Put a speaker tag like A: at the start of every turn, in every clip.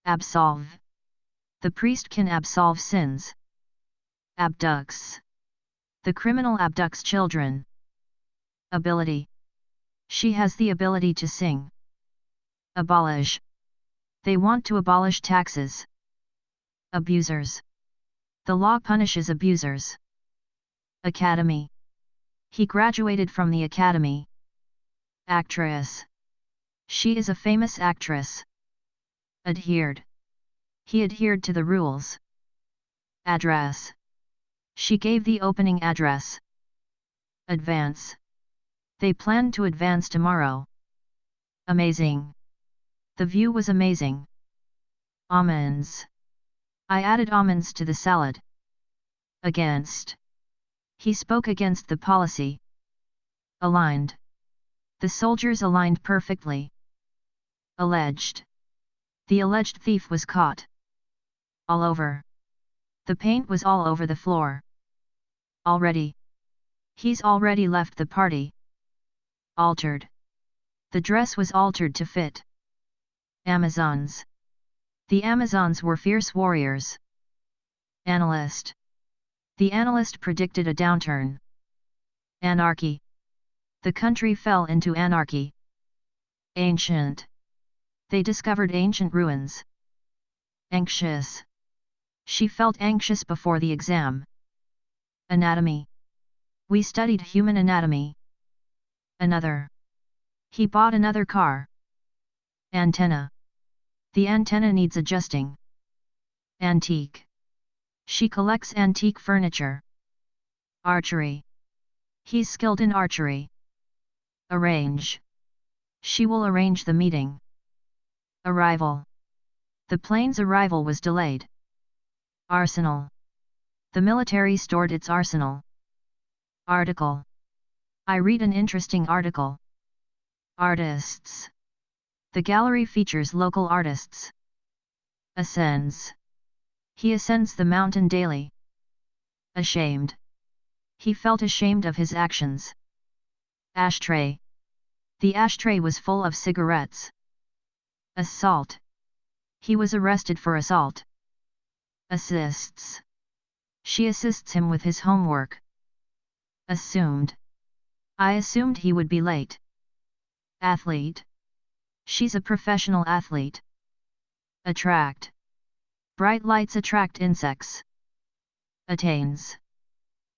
A: Absolve. The priest can absolve sins. Abducts. The criminal abducts children. Ability. She has the ability to sing. Abolish. They want to abolish taxes. Abusers. The law punishes abusers. Academy. He graduated from the academy. Actress. She is a famous actress. Adhered. He adhered to the rules. Address. She gave the opening address. Advance. They planned to advance tomorrow. Amazing. The view was amazing. Almonds. I added almonds to the salad. Against. He spoke against the policy. Aligned. The soldiers aligned perfectly. Alleged. The alleged thief was caught. All over. The paint was all over the floor. Already. He's already left the party. Altered. The dress was altered to fit. Amazons. The Amazons were fierce warriors. Analyst. The analyst predicted a downturn. Anarchy. The country fell into anarchy. Ancient. They discovered ancient ruins. Anxious. She felt anxious before the exam. Anatomy. We studied human anatomy. Another. He bought another car. Antenna. The antenna needs adjusting. Antique. She collects antique furniture. Archery. He's skilled in archery. Arrange. She will arrange the meeting. Arrival. The plane's arrival was delayed. Arsenal. The military stored its arsenal. Article. I read an interesting article. Artists. The gallery features local artists. Ascends. He ascends the mountain daily. Ashamed. He felt ashamed of his actions. Ashtray. The ashtray was full of cigarettes. Assault. He was arrested for assault. Assists. She assists him with his homework. Assumed. I assumed he would be late. Athlete. She's a professional athlete. Attract. Bright lights attract insects. Attains.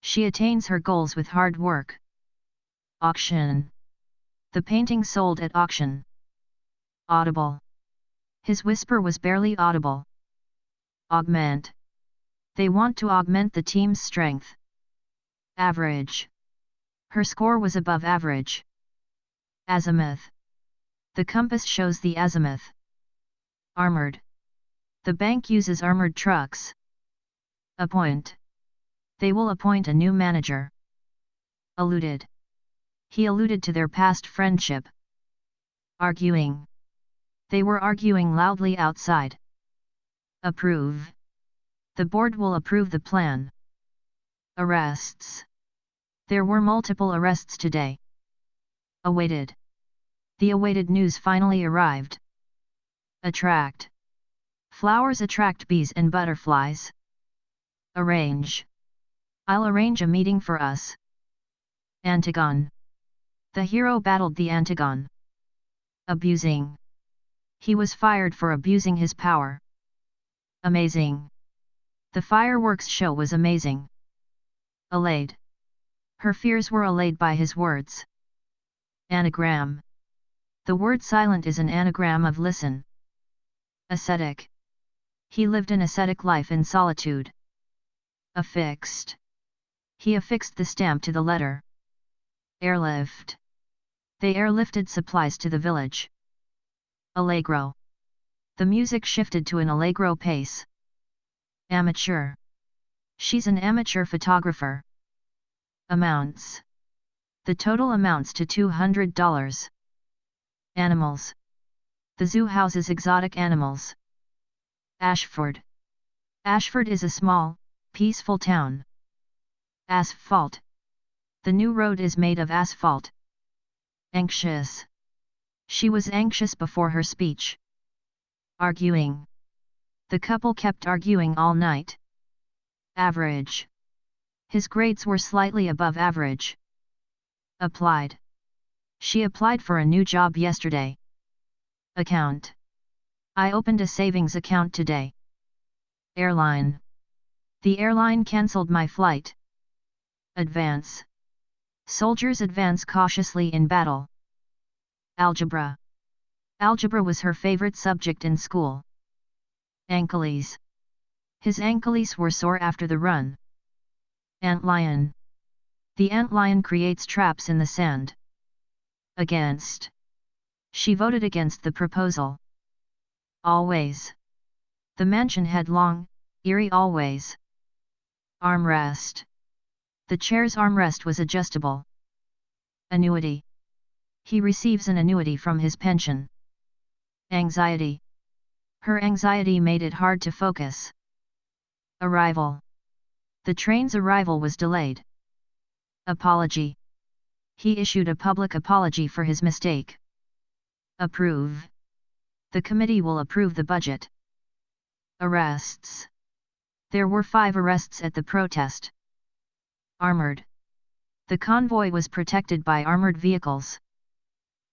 A: She attains her goals with hard work. Auction. The painting sold at auction. Audible. His whisper was barely audible. Augment. They want to augment the team's strength. Average. Her score was above average. Azimuth. The compass shows the azimuth. Armored. The bank uses armored trucks. Appoint. They will appoint a new manager. Alluded. He alluded to their past friendship. Arguing. They were arguing loudly outside. Approve. The board will approve the plan. Arrests. There were multiple arrests today. Awaited. The awaited news finally arrived. Attract. Flowers attract bees and butterflies. Arrange. I'll arrange a meeting for us. Antigone. The hero battled the Antigone. Abusing. He was fired for abusing his power. Amazing. The fireworks show was amazing. Allayed. Her fears were allayed by his words. Anagram. The word silent is an anagram of listen. Ascetic. He lived an ascetic life in solitude. Affixed. He affixed the stamp to the letter. Airlift. They airlifted supplies to the village. Allegro. The music shifted to an allegro pace. Amateur. She's an amateur photographer. Amounts. The total amounts to $200. Animals. The zoo houses exotic animals. Ashford. Ashford is a small, peaceful town. Asphalt. The new road is made of asphalt. Anxious. She was anxious before her speech. Arguing. The couple kept arguing all night. Average. His grades were slightly above average. Applied. She applied for a new job yesterday. Account. I opened a savings account today. Airline. The airline cancelled my flight. Advance. Soldiers advance cautiously in battle. Algebra. Algebra was her favorite subject in school. Ankles. His ankles were sore after the run. Antlion. The antlion creates traps in the sand. Against. She voted against the proposal. Always. The mansion had long, eerie always. Armrest. The chair's armrest was adjustable. Annuity. He receives an annuity from his pension. Anxiety. Her anxiety made it hard to focus. Arrival. The train's arrival was delayed. Apology. He issued a public apology for his mistake. Approve. The committee will approve the budget. Arrests. There were 5 arrests at the protest. Armored. The convoy was protected by armored vehicles.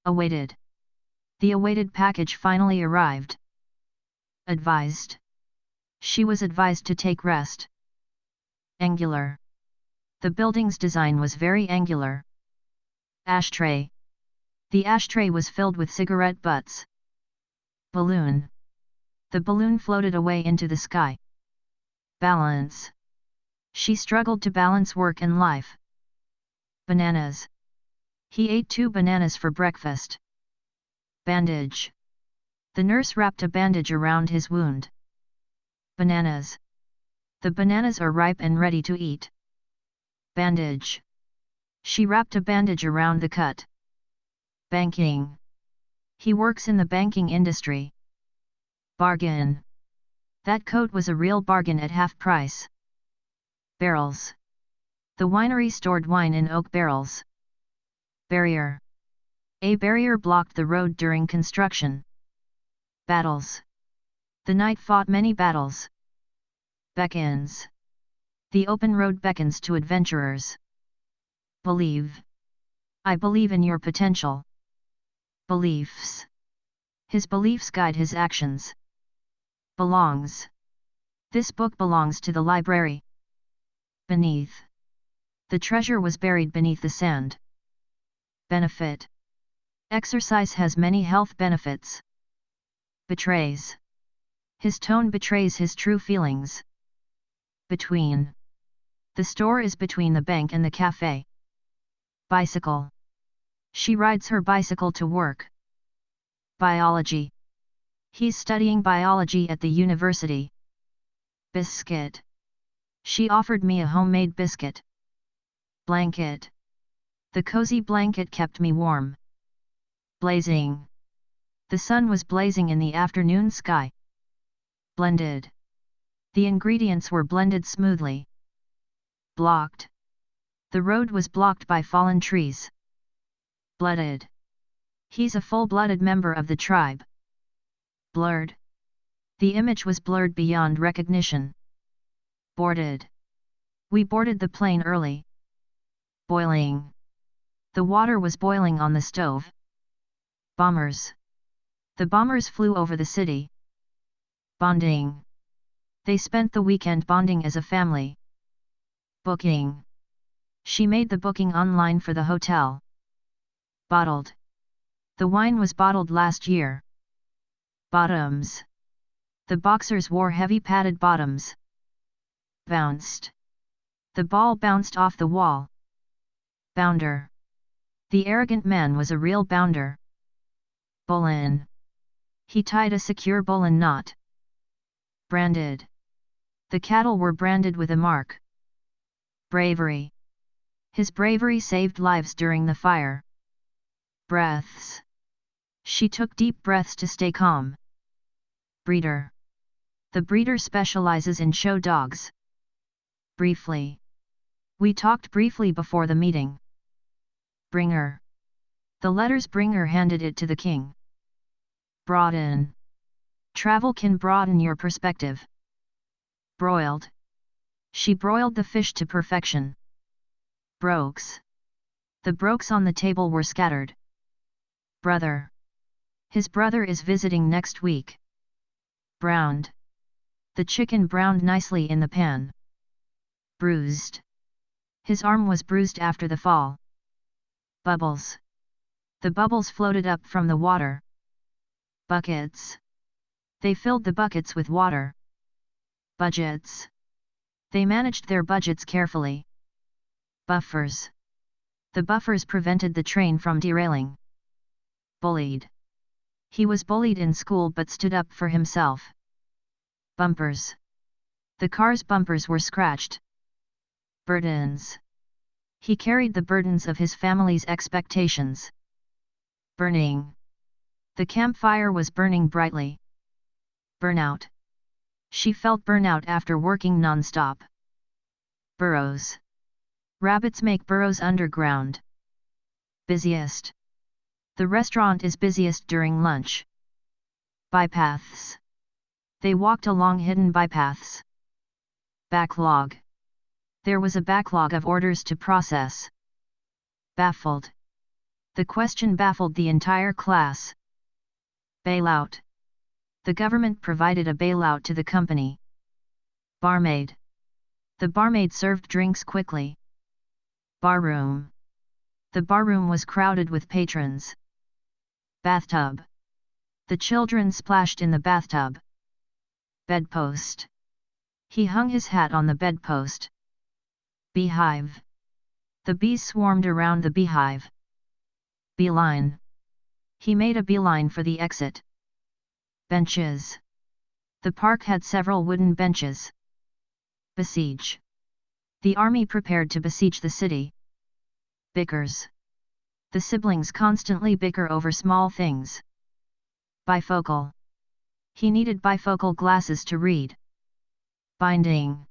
A: Awaited. The awaited package finally arrived. Advised. She was advised to take rest. Angular. The building's design was very angular. Ashtray. The ashtray was filled with cigarette butts. Balloon. The balloon floated away into the sky. Balance. She struggled to balance work and life. Bananas. He ate 2 bananas for breakfast. Bandage. The nurse wrapped a bandage around his wound. Bananas. The bananas are ripe and ready to eat. Bandage. She wrapped a bandage around the cut. Banking. He works in the banking industry. Bargain. That coat was a real bargain at half price. Barrels. The winery stored wine in oak barrels. Barrier. A barrier blocked the road during construction. Battles. The knight fought many battles. Beckons. The open road beckons to adventurers. Believe. I believe in your potential. Beliefs. His beliefs guide his actions. Belongs. This book belongs to the library. Beneath. The treasure was buried beneath the sand. Benefit. Exercise has many health benefits. Betrays. His tone betrays his true feelings. Between. The store is between the bank and the cafe. Bicycle. She rides her bicycle to work. Biology. He's studying biology at the university. Biscuit. She offered me a homemade biscuit. Blanket. The cozy blanket kept me warm. Blazing. The sun was blazing in the afternoon sky. Blended. The ingredients were blended smoothly. Blocked. The road was blocked by fallen trees. Blooded. He's a full-blooded member of the tribe. Blurred. The image was blurred beyond recognition. Boarded. We boarded the plane early. Boiling. The water was boiling on the stove. Bombers. The bombers flew over the city. Bonding. They spent the weekend bonding as a family. Booking. She made the booking online for the hotel. Bottled. The wine was bottled last year. Bottoms. The boxers wore heavy padded bottoms. Bounced. The ball bounced off the wall. Bounder. The arrogant man was a real bounder. Bowline. He tied a secure bowline knot. Branded. The cattle were branded with a mark. Bravery. His bravery saved lives during the fire. Breaths. She took deep breaths to stay calm. Breeder. The breeder specializes in show dogs. Briefly. We talked briefly before the meeting. Bringer. The letter's bringer handed it to the king. Brought in. Travel can broaden your perspective. Broiled. She broiled the fish to perfection. Brokes. The brokes on the table were scattered. Brother. His brother is visiting next week. Browned. The chicken browned nicely in the pan. Bruised. His arm was bruised after the fall. Bubbles. The bubbles floated up from the water. Buckets. They filled the buckets with water. Budgets. They managed their budgets carefully. Buffers. The buffers prevented the train from derailing. Bullied. He was bullied in school but stood up for himself. Bumpers. The car's bumpers were scratched. Burdens. He carried the burdens of his family's expectations. Burning. The campfire was burning brightly. Burnout. She felt burnout after working non-stop. Burrows. Rabbits make burrows underground. Busiest. The restaurant is busiest during lunch. Bypaths. They walked along hidden bypaths. Backlog. There was a backlog of orders to process. Baffled. The question baffled the entire class. Bailout. The government provided a bailout to the company. Barmaid. The barmaid served drinks quickly. Barroom. The barroom was crowded with patrons. Bathtub. The children splashed in the bathtub. Bedpost. He hung his hat on the bedpost. Beehive. The bees swarmed around the beehive. Beeline. He made a beeline for the exit. Benches. The park had several wooden benches. Besiege. The army prepared to besiege the city. Bickers. The siblings constantly bicker over small things. Bifocal. He needed bifocal glasses to read. Binding.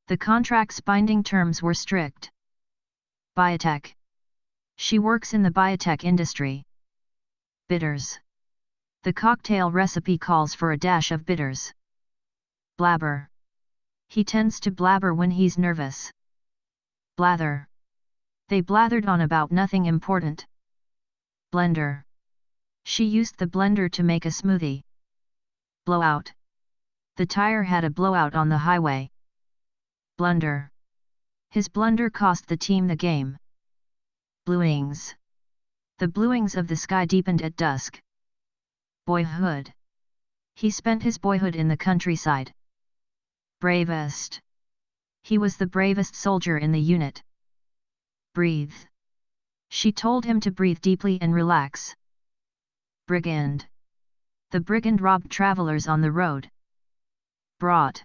A: The contract's binding terms were strict. Biotech. She works in the biotech industry. Bitters. The cocktail recipe calls for a dash of bitters. Blabber. He tends to blabber when he's nervous. Blather. They blathered on about nothing important. Blender. She used the blender to make a smoothie. Blowout. The tire had a blowout on the highway. Blunder. His blunder cost the team the game. Bluings. The bluings of the sky deepened at dusk. Boyhood. He spent his boyhood in the countryside. Bravest. He was the bravest soldier in the unit. Breathe. She told him to breathe deeply and relax. Brigand. The brigand robbed travelers on the road. Brought.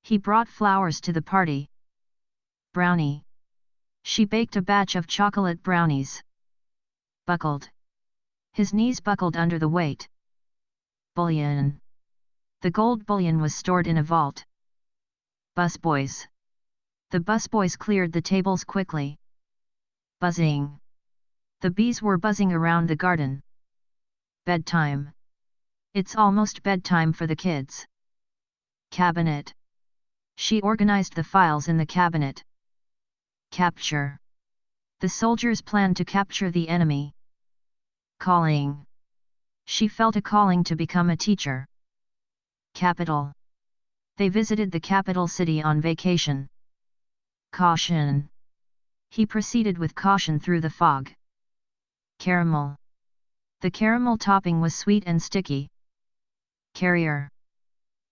A: He brought flowers to the party. Brownie. She baked a batch of chocolate brownies. Buckled. His knees buckled under the weight. Bullion. The gold bullion was stored in a vault. Busboys. The busboys cleared the tables quickly. Buzzing. The bees were buzzing around the garden. Bedtime. It's almost bedtime for the kids. Cabinet. She organized the files in the cabinet. Capture. The soldiers planned to capture the enemy. Calling. She felt a calling to become a teacher. Capital. They visited the capital city on vacation. Caution. He proceeded with caution through the fog. Caramel. The caramel topping was sweet and sticky. Carrier.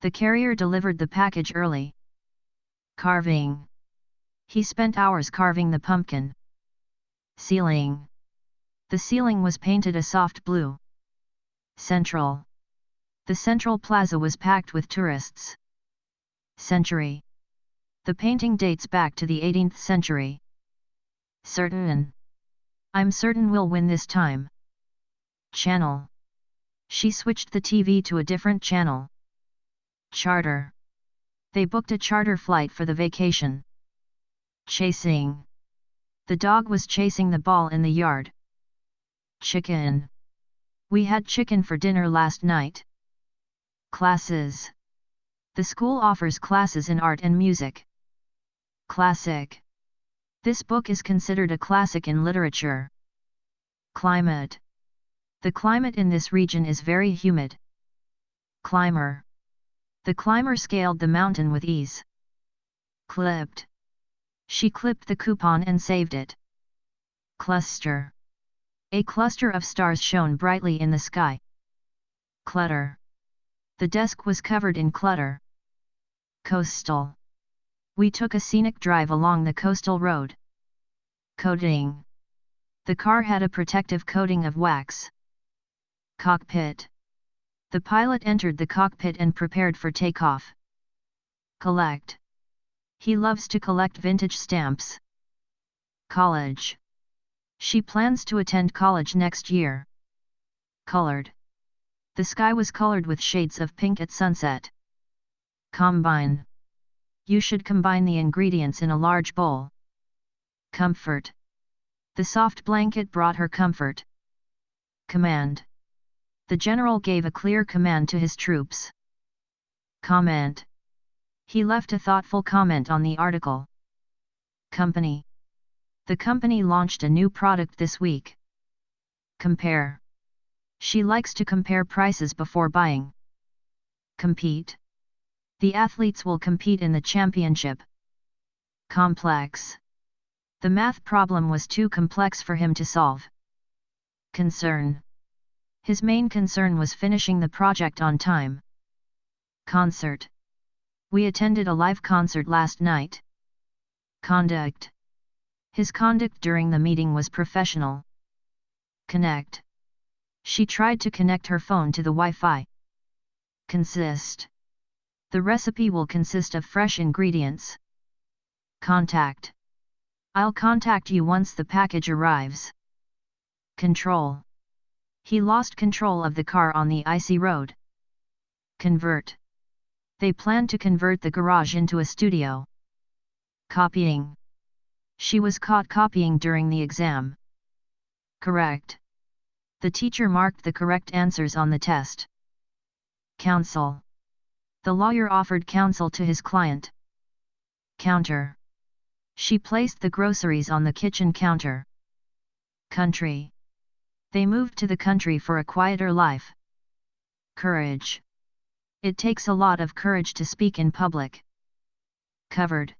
A: The carrier delivered the package early. Carving. He spent hours carving the pumpkin. Ceiling. The ceiling was painted a soft blue. Central. The central plaza was packed with tourists. Century. The painting dates back to the 18th century. Certain. I'm certain we'll win this time. Channel. She switched the TV to a different channel. Charter. They booked a charter flight for the vacation. Chasing. The dog was chasing the ball in the yard. Chicken. We had chicken for dinner last night. Classes. The school offers classes in art and music. Classic. This book is considered a classic in literature. Climate. The climate in this region is very humid. Climber. The climber scaled the mountain with ease. Clipped. She clipped the coupon and saved it. Cluster. A cluster of stars shone brightly in the sky. Clutter. The desk was covered in clutter. Coastal. We took a scenic drive along the coastal road. Coating. The car had a protective coating of wax. Cockpit. The pilot entered the cockpit and prepared for takeoff. Collect. He loves to collect vintage stamps. College. She plans to attend college next year. Colored. The sky was colored with shades of pink at sunset. Combine. You should combine the ingredients in a large bowl. Comfort. The soft blanket brought her comfort. Command. The general gave a clear command to his troops. Comment. He left a thoughtful comment on the article. Company. The company launched a new product this week. Compare. She likes to compare prices before buying. Compete. The athletes will compete in the championship. Complex. The math problem was too complex for him to solve. Concern. His main concern was finishing the project on time. Concert. We attended a live concert last night. Conduct. His conduct during the meeting was professional. Connect. She tried to connect her phone to the Wi-Fi. Consist. The recipe will consist of fresh ingredients. Contact. I'll contact you once the package arrives. Control. He lost control of the car on the icy road. Convert. They plan to convert the garage into a studio. Copying. She was caught copying during the exam. Correct. The teacher marked the correct answers on the test. Counsel. The lawyer offered counsel to his client. Counter. She placed the groceries on the kitchen counter. Country. They moved to the country for a quieter life. Courage. It takes a lot of courage to speak in public. Covered.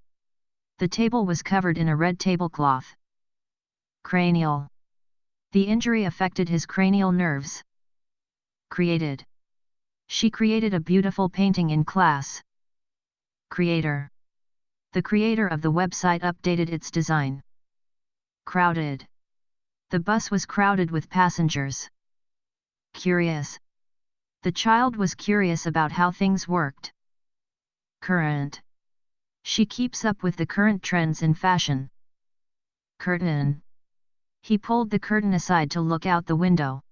A: The table was covered in a red tablecloth. Cranial. The injury affected his cranial nerves. Created. She created a beautiful painting in class. Creator. The creator of the website updated its design. Crowded. The bus was crowded with passengers. Curious. The child was curious about how things worked. Current. She keeps up with the current trends in fashion. Curtain. He pulled the curtain aside to look out the window.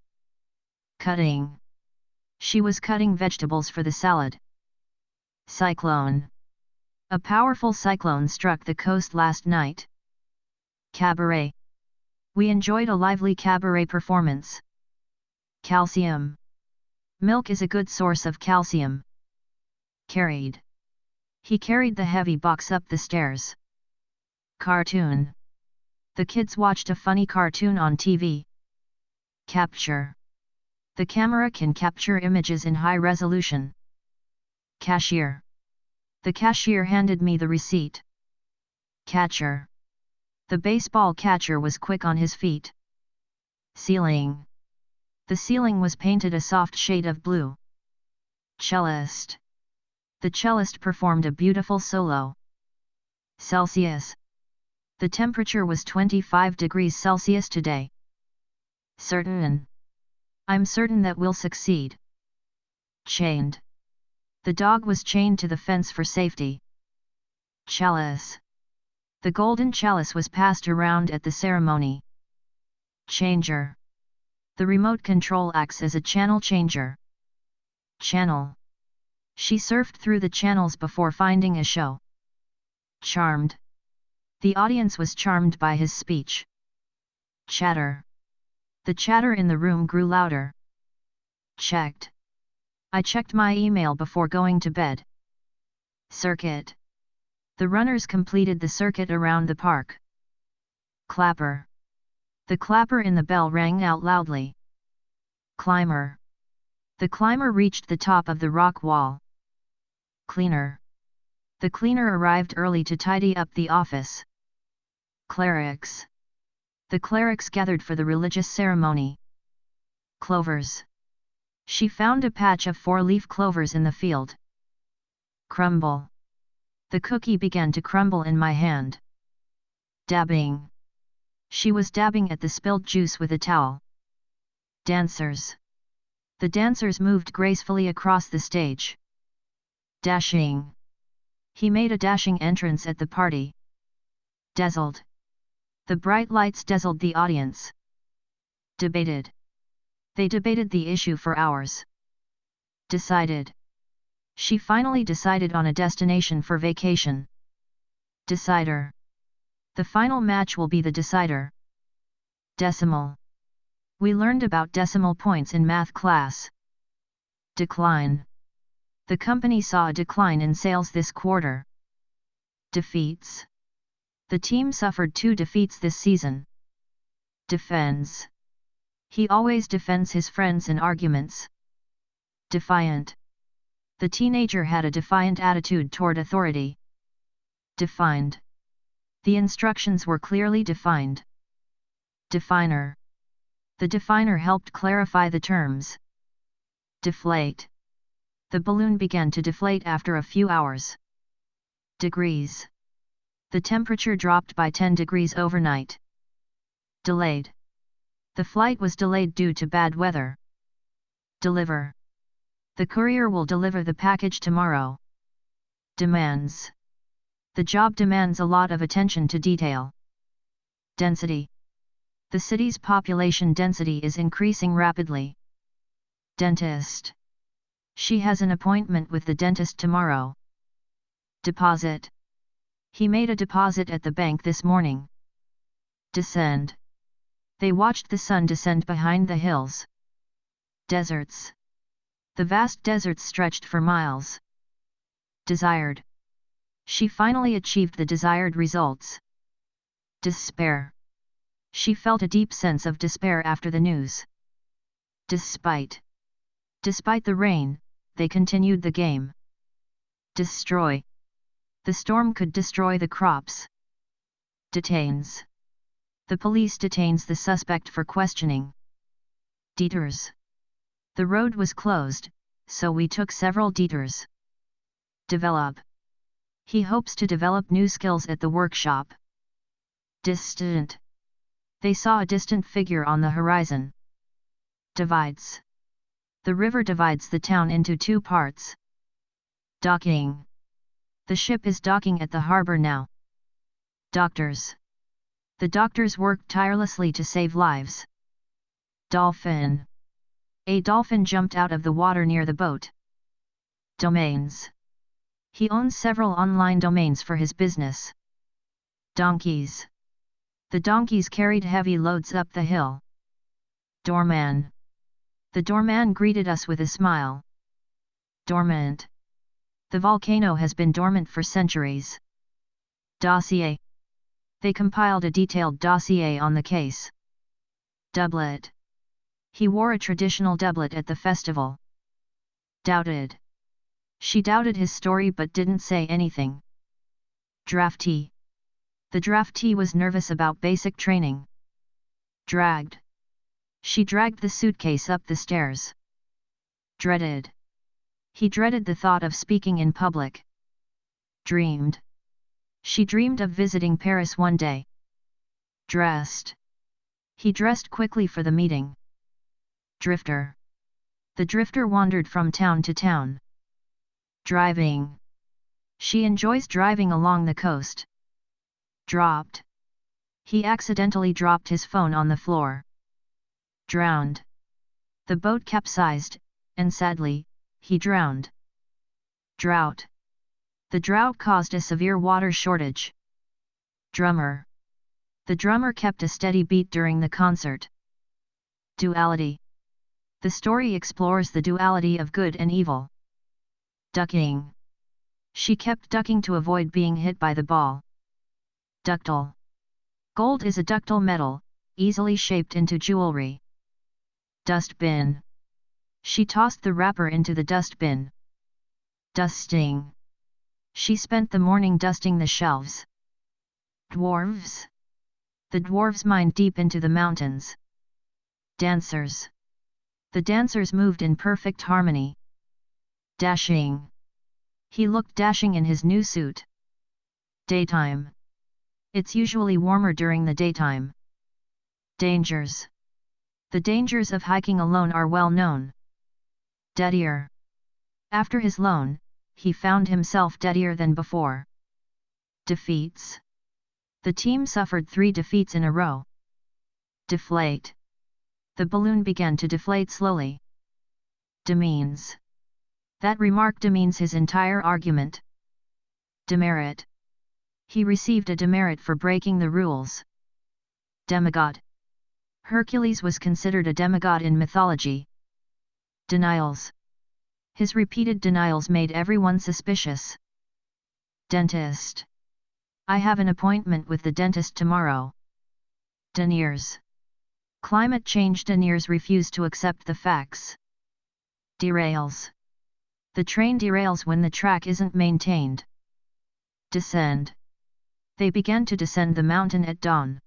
A: Cutting. She was cutting vegetables for the salad. Cyclone. A powerful cyclone struck the coast last night. Cabaret. We enjoyed a lively cabaret performance. Calcium. Milk is a good source of calcium. Carried. He carried the heavy box up the stairs. Cartoon. The kids watched a funny cartoon on TV. Capture. The camera can capture images in high resolution. Cashier. The cashier handed me the receipt. Catcher. The baseball catcher was quick on his feet. Ceiling. The ceiling was painted a soft shade of blue. Cellist. The cellist performed a beautiful solo. Celsius. The temperature was 25 degrees Celsius today. Certain. I'm certain that we'll succeed. Chained. The dog was chained to the fence for safety. Chalice. The golden chalice was passed around at the ceremony. Changer. The remote control acts as a channel changer. Channel. She surfed through the channels before finding a show. Charmed. The audience was charmed by his speech. Chatter. The chatter in the room grew louder. Checked. I checked my email before going to bed. Circuit. The runners completed the circuit around the park. Clapper. The clapper in the bell rang out loudly. Climber. The climber reached the top of the rock wall. Cleaner. The cleaner arrived early to tidy up the office. Clerics. The clerics gathered for the religious ceremony. Clovers. She found a patch of 4-leaf clovers in the field. Crumble. The cookie began to crumble in my hand. Dabbing. She was dabbing at the spilled juice with a towel. Dancers. The dancers moved gracefully across the stage. Dashing. He made a dashing entrance at the party. Dazzled. The bright lights dazzled the audience. Debated. They debated the issue for hours. Decided. She finally decided on a destination for vacation. Decider. The final match will be the decider. Decimal. We learned about decimal points in math class. Decline. The company saw a decline in sales this quarter. Defeats. The team suffered 2 defeats this season. Defends. He always defends his friends in arguments. Defiant. The teenager had a defiant attitude toward authority. Defined. The instructions were clearly defined. Definer. The definer helped clarify the terms. Deflate. The balloon began to deflate after a few hours. Degrees. The temperature dropped by 10 degrees overnight. Delayed. The flight was delayed due to bad weather. Deliver. The courier will deliver the package tomorrow. Demands. The job demands a lot of attention to detail. Density. The city's population density is increasing rapidly. Dentist. She has an appointment with the dentist tomorrow. Deposit. He made a deposit at the bank this morning. Descend. They watched the sun descend behind the hills. Deserts. The vast deserts stretched for miles. Desired. She finally achieved the desired results. Despair. She felt a deep sense of despair after the news. Despite. Despite the rain, they continued the game. Destroy. The storm could destroy the crops. Detains. The police detains the suspect for questioning. Detours. The road was closed, so we took several detours. Develop. He hopes to develop new skills at the workshop. Distant. They saw a distant figure on the horizon. Divides. The river divides the town into 2 parts. Docking. The ship is docking at the harbor now. Doctors. The doctors worked tirelessly to save lives. Dolphin. A dolphin jumped out of the water near the boat. Domains. He owns several online domains for his business. Donkeys. The donkeys carried heavy loads up the hill. Doorman. The doorman greeted us with a smile. Dormant. The volcano has been dormant for centuries. Dossier. They compiled a detailed dossier on the case. Doublet. He wore a traditional doublet at the festival. Doubted. She doubted his story but didn't say anything. Draftee. The draftee was nervous about basic training. Dragged. She dragged the suitcase up the stairs. Dreaded. He dreaded the thought of speaking in public. Dreamed. She dreamed of visiting Paris one day. Dressed. He dressed quickly for the meeting. Drifter. The drifter wandered from town to town. Driving. She enjoys driving along the coast. Dropped. He accidentally dropped his phone on the floor. Drowned. The boat capsized, and sadly, he drowned. Drought. The drought caused a severe water shortage. Drummer. The drummer kept a steady beat during the concert. Duality. The story explores the duality of good and evil. Ducking. She kept ducking to avoid being hit by the ball. Ductile. Gold is a ductile metal, easily shaped into jewelry. Dustbin. She tossed the wrapper into the dustbin. Dusting. She spent the morning dusting the shelves. Dwarves. The dwarves mined deep into the mountains. Dancers. The dancers moved in perfect harmony. Dashing. He looked dashing in his new suit. Daytime. It's usually warmer during the daytime. Dangers. The dangers of hiking alone are well known. Deadier. After his loan, he found himself deadier than before. Defeats. The team suffered 3 defeats in a row. Deflate. The balloon began to deflate slowly. Demeans. That remark demeans his entire argument. Demerit. He received a demerit for breaking the rules. Demigod. Hercules was considered a demigod in mythology. Denials. His repeated denials made everyone suspicious. Dentist. I have an appointment with the dentist tomorrow. Deniers. Climate change deniers refuse to accept the facts. Derails. The train derails when the track isn't maintained. Descend. They began to descend the mountain at dawn.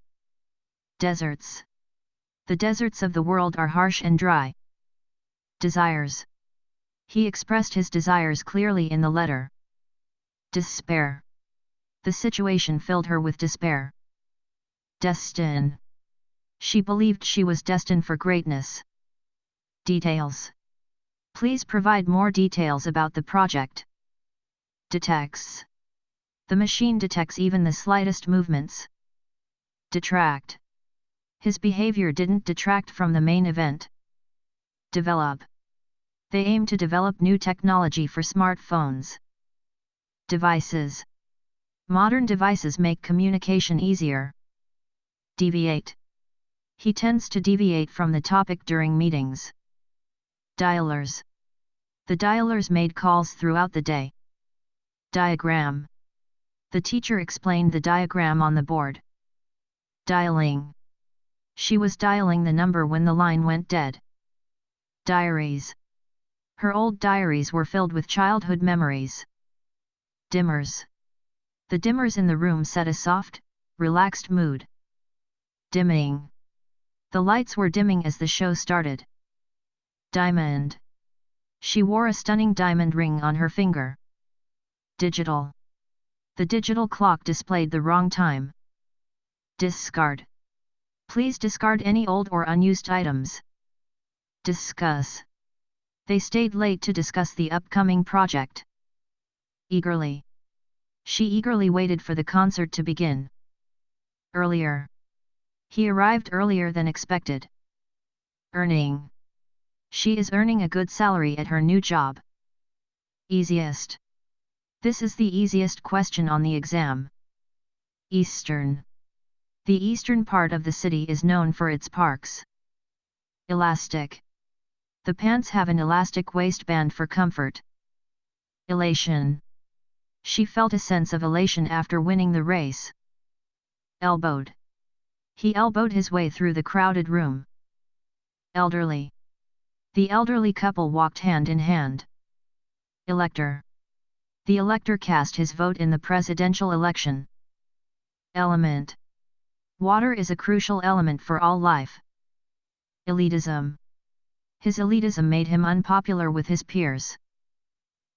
A: Deserts. The deserts of the world are harsh and dry. Desires. He expressed his desires clearly in the letter. Despair. The situation filled her with despair. Destin. She believed she was destined for greatness. Details. Please provide more details about the project. Detects. The machine detects even the slightest movements. Detract. His behavior didn't detract from the main event. Develop. They aim to develop new technology for smartphones. Devices. Modern devices make communication easier. Deviate. He tends to deviate from the topic during meetings. Dialers. The dialers made calls throughout the day. Diagram. The teacher explained the diagram on the board. Dialing. She was dialing the number when the line went dead. Diaries. Her old diaries were filled with childhood memories. Dimmers. The dimmers in the room set a soft, relaxed mood. Dimming. The lights were dimming as the show started. Diamond. She wore a stunning diamond ring on her finger. Digital. The digital clock displayed the wrong time. Discard. Please discard any old or unused items. Discuss. They stayed late to discuss the upcoming project. Eagerly. She eagerly waited for the concert to begin. Earlier. He arrived earlier than expected. Earning. She is earning a good salary at her new job. Easiest. This is the easiest question on the exam. Eastern. The eastern part of the city is known for its parks. Elastic. The pants have an elastic waistband for comfort. Elation. She felt a sense of elation after winning the race. Elbowed. He elbowed his way through the crowded room. Elderly. The elderly couple walked hand in hand. Elector. The elector cast his vote in the presidential election. Element. Water is a crucial element for all life. Elitism. His elitism made him unpopular with his peers.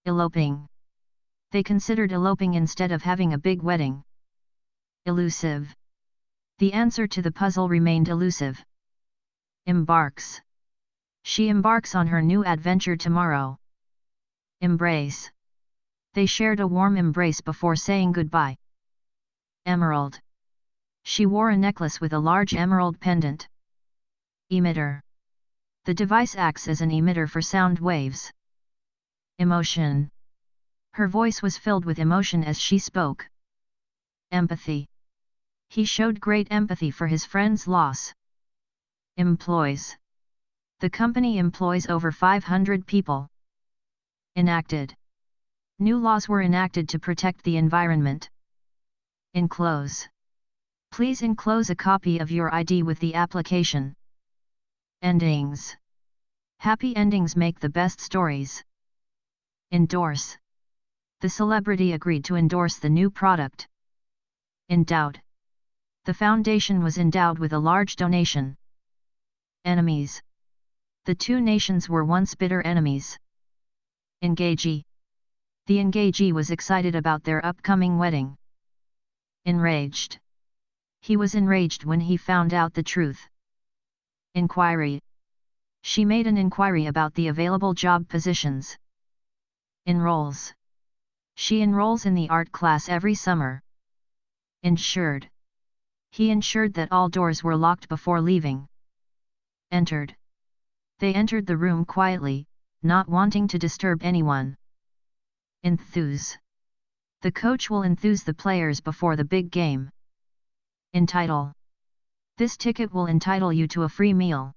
A: Eloping. They considered eloping instead of having a big wedding. Elusive. The answer to the puzzle remained elusive. Embarks. She embarks on her new adventure tomorrow. Embrace. They shared a warm embrace before saying goodbye. Emerald. She wore a necklace with a large emerald pendant. Emitter. The device acts as an emitter for sound waves. Emotion. Her voice was filled with emotion as she spoke. Empathy. He showed great empathy for his friend's loss. Employs. The company employs over 500 people. Enacted. New laws were enacted to protect the environment. Enclose. Please enclose a copy of your ID with the application. Endings. Happy endings make the best stories. Endorse. The celebrity agreed to endorse the new product. Endowed. The foundation was endowed with a large donation. Enemies. The two nations were once bitter enemies. Engagee. The engagee was excited about their upcoming wedding. Enraged. He was enraged when he found out the truth. Inquiry. She made an inquiry about the available job positions. Enrolls. She enrolls in the art class every summer. Insured. He ensured that all doors were locked before leaving. Entered. They entered the room quietly, not wanting to disturb anyone. Enthuse. The coach will enthuse the players before the big game. Entitle. This ticket will entitle you to a free meal.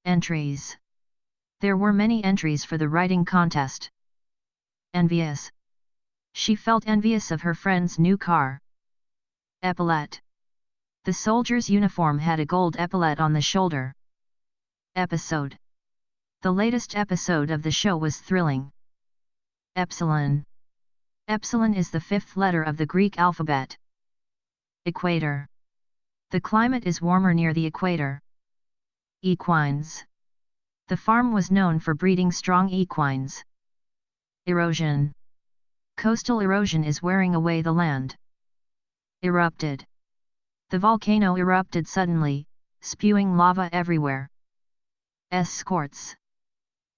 A: Entries. There were many entries for the writing contest. Envious. She felt envious of her friend's new car. Epaulette. The soldier's uniform had a gold epaulette on the shoulder. Episode. The latest episode of the show was thrilling. Epsilon. Epsilon is the fifth letter of the Greek alphabet. Equator. The climate is warmer near the equator. Equines. The farm was known for breeding strong equines. Erosion. Coastal erosion is wearing away the land. Erupted. The volcano erupted suddenly, spewing lava everywhere. Escorts.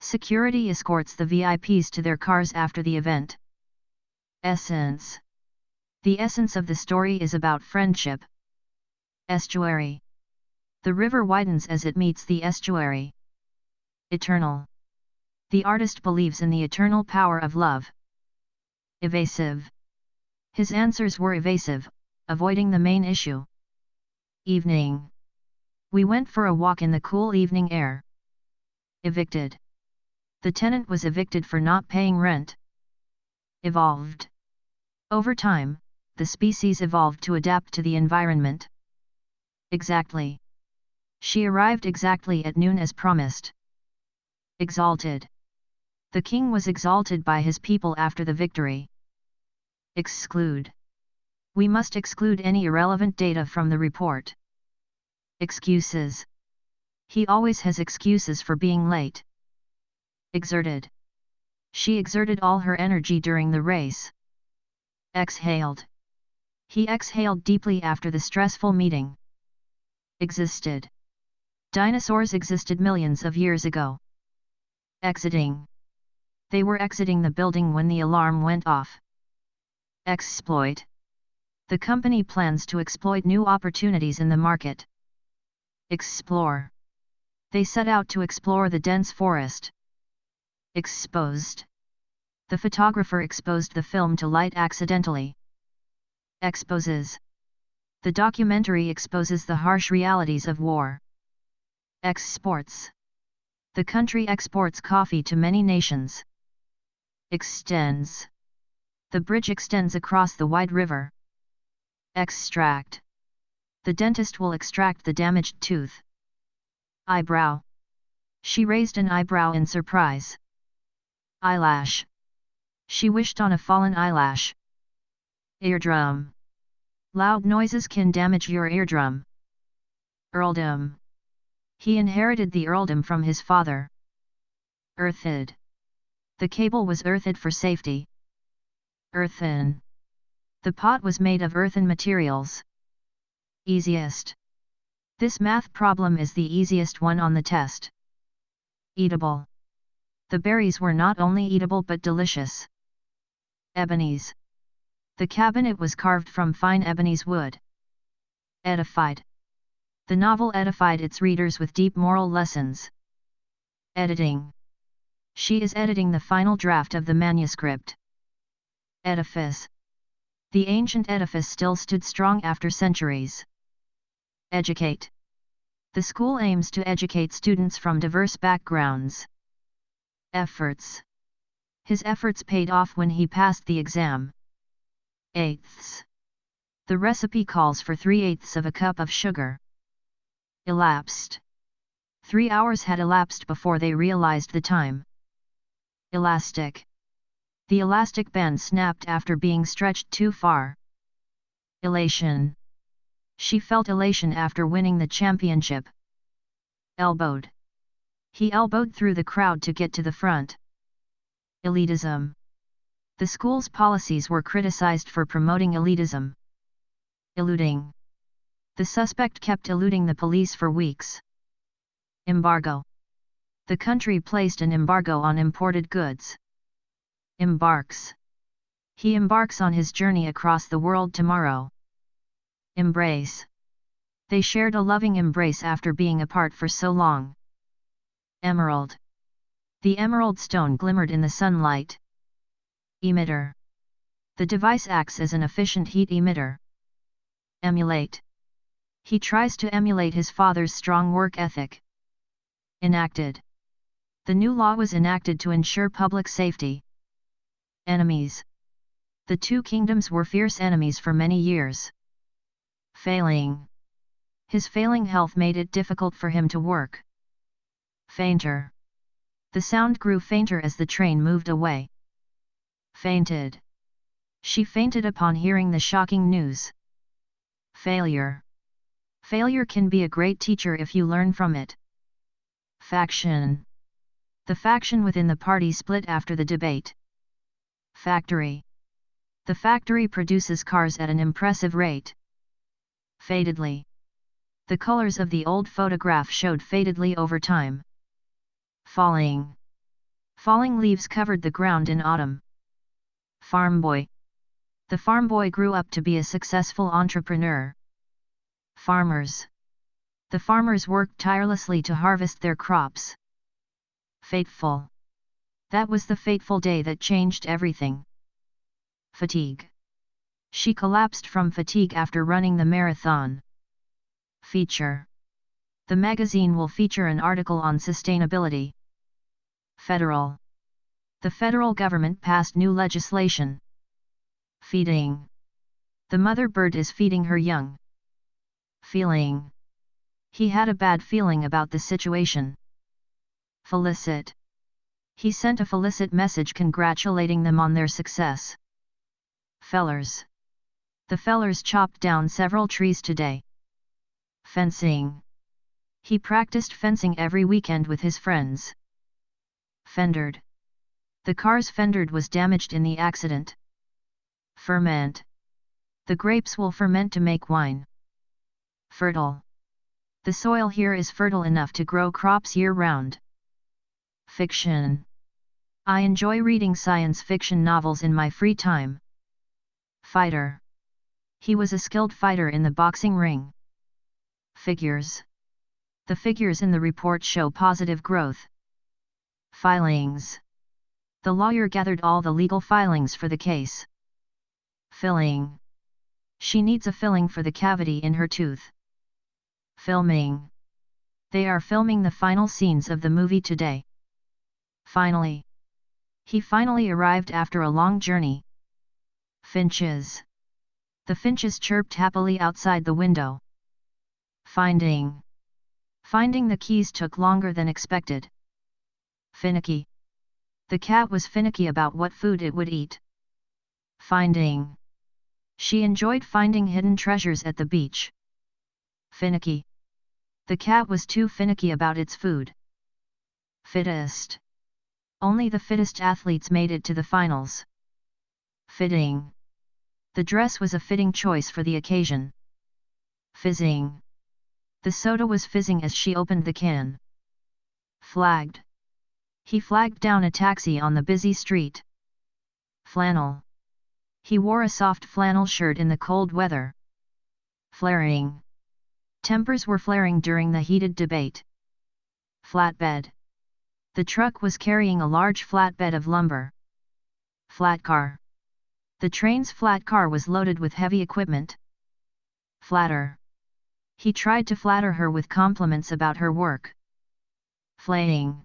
A: Security escorts the VIPs to their cars after the event. Essence. The essence of the story is about friendship. Estuary. The river widens as it meets the estuary. Eternal. The artist believes in the eternal power of love. Evasive. His answers were evasive, avoiding the main issue. Evening. We went for a walk in the cool evening air. Evicted. The tenant was evicted for not paying rent. Evolved. Over time, the species evolved to adapt to the environment. Exactly. She arrived exactly at noon as promised. Exalted. The king was exalted by his people after the victory. Exclude. We must exclude any irrelevant data from the report. Excuses. He always has excuses for being late. Exerted. She exerted all her energy during the race. Exhaled. He exhaled deeply after the stressful meeting. Existed. Dinosaurs existed millions of years ago. Exiting. They were exiting the building when the alarm went off. Exploit. The company plans to exploit new opportunities in the market. Explore. They set out to explore the dense forest. Exposed. The photographer exposed the film to light accidentally. Exposes. The documentary exposes the harsh realities of war. Exports. The country exports coffee to many nations. Extends. The bridge extends across the wide river. Extract. The dentist will extract the damaged tooth. Eyebrow. She raised an eyebrow in surprise. Eyelash. She wished on a fallen eyelash. Eardrum. Loud noises can damage your eardrum. Earldom. He inherited the earldom from his father. Earthed. The cable was earthed for safety. Earthen. The pot was made of earthen materials. Easiest. This math problem is the easiest one on the test. Eatable. The berries were not only eatable but delicious. Ebonies. The cabinet was carved from fine ebony's wood. Edified. The novel edified its readers with deep moral lessons. Editing. She is editing the final draft of the manuscript. Edifice. The ancient edifice still stood strong after centuries. Educate. The school aims to educate students from diverse backgrounds. Efforts. His efforts paid off when he passed the exam. Eighths. The recipe calls for 3/8 of a cup of sugar. Elapsed. 3 hours had elapsed before they realized the time. Elastic. The elastic band snapped after being stretched too far. Elation. She felt elation after winning the championship. Elbowed. He elbowed through the crowd to get to the front. Elitism. The school's policies were criticized for promoting elitism. Eluding. The suspect kept eluding the police for weeks. Embargo. The country placed an embargo on imported goods. Embarks. He embarks on his journey across the world tomorrow. Embrace. They shared a loving embrace after being apart for so long. Emerald. The emerald stone glimmered in the sunlight. Emitter. The device acts as an efficient heat emitter. Emulate. He tries to emulate his father's strong work ethic. Enacted. The new law was enacted to ensure public safety. Enemies. The two kingdoms were fierce enemies for many years. Failing. His failing health made it difficult for him to work. Fainter. The sound grew fainter as the train moved away. Fainted. She fainted upon hearing the shocking news. Failure. Failure can be a great teacher if you learn from it. Faction. The faction within the party split after the debate. Factory. The factory produces cars at an impressive rate. Fadedly. The colors of the old photograph showed fadedly over time. Falling. Falling leaves covered the ground in autumn. Farm boy. The farm boy grew up to be a successful entrepreneur. Farmers. The farmers worked tirelessly to harvest their crops. Fateful. That was the fateful day that changed everything. Fatigue. She collapsed from fatigue after running the marathon. Feature. The magazine will feature an article on sustainability. Federal. The federal government passed new legislation. Feeding. The mother bird is feeding her young. Feeling. He had a bad feeling about the situation. Felicit. He sent a felicit message congratulating them on their success. Fellers. The fellers chopped down several trees today. Fencing. He practiced fencing every weekend with his friends. Fendered. The car's fender was damaged in the accident. Ferment. The grapes will ferment to make wine. Fertile. The soil here is fertile enough to grow crops year-round. Fiction. I enjoy reading science fiction novels in my free time. Fighter. He was a skilled fighter in the boxing ring. Figures. The figures in the report show positive growth. Filings. The lawyer gathered all the legal filings for the case. Filling. She needs a filling for the cavity in her tooth. Filming. They are filming the final scenes of the movie today. Finally. He finally arrived after a long journey. Finches. The finches chirped happily outside the window. Finding. Finding the keys took longer than expected. Finicky. The cat was finicky about what food it would eat. Finding. She enjoyed finding hidden treasures at the beach. Finicky. The cat was too finicky about its food. Fittest. Only the fittest athletes made it to the finals. Fitting. The dress was a fitting choice for the occasion. Fizzing. The soda was fizzing as she opened the can. Flagged. He flagged down a taxi on the busy street. Flannel. He wore a soft flannel shirt in the cold weather. Flaring. Tempers were flaring during the heated debate. Flatbed. The truck was carrying a large flatbed of lumber. Flat car. The train's flat car was loaded with heavy equipment. Flatter. He tried to flatter her with compliments about her work. Flaying.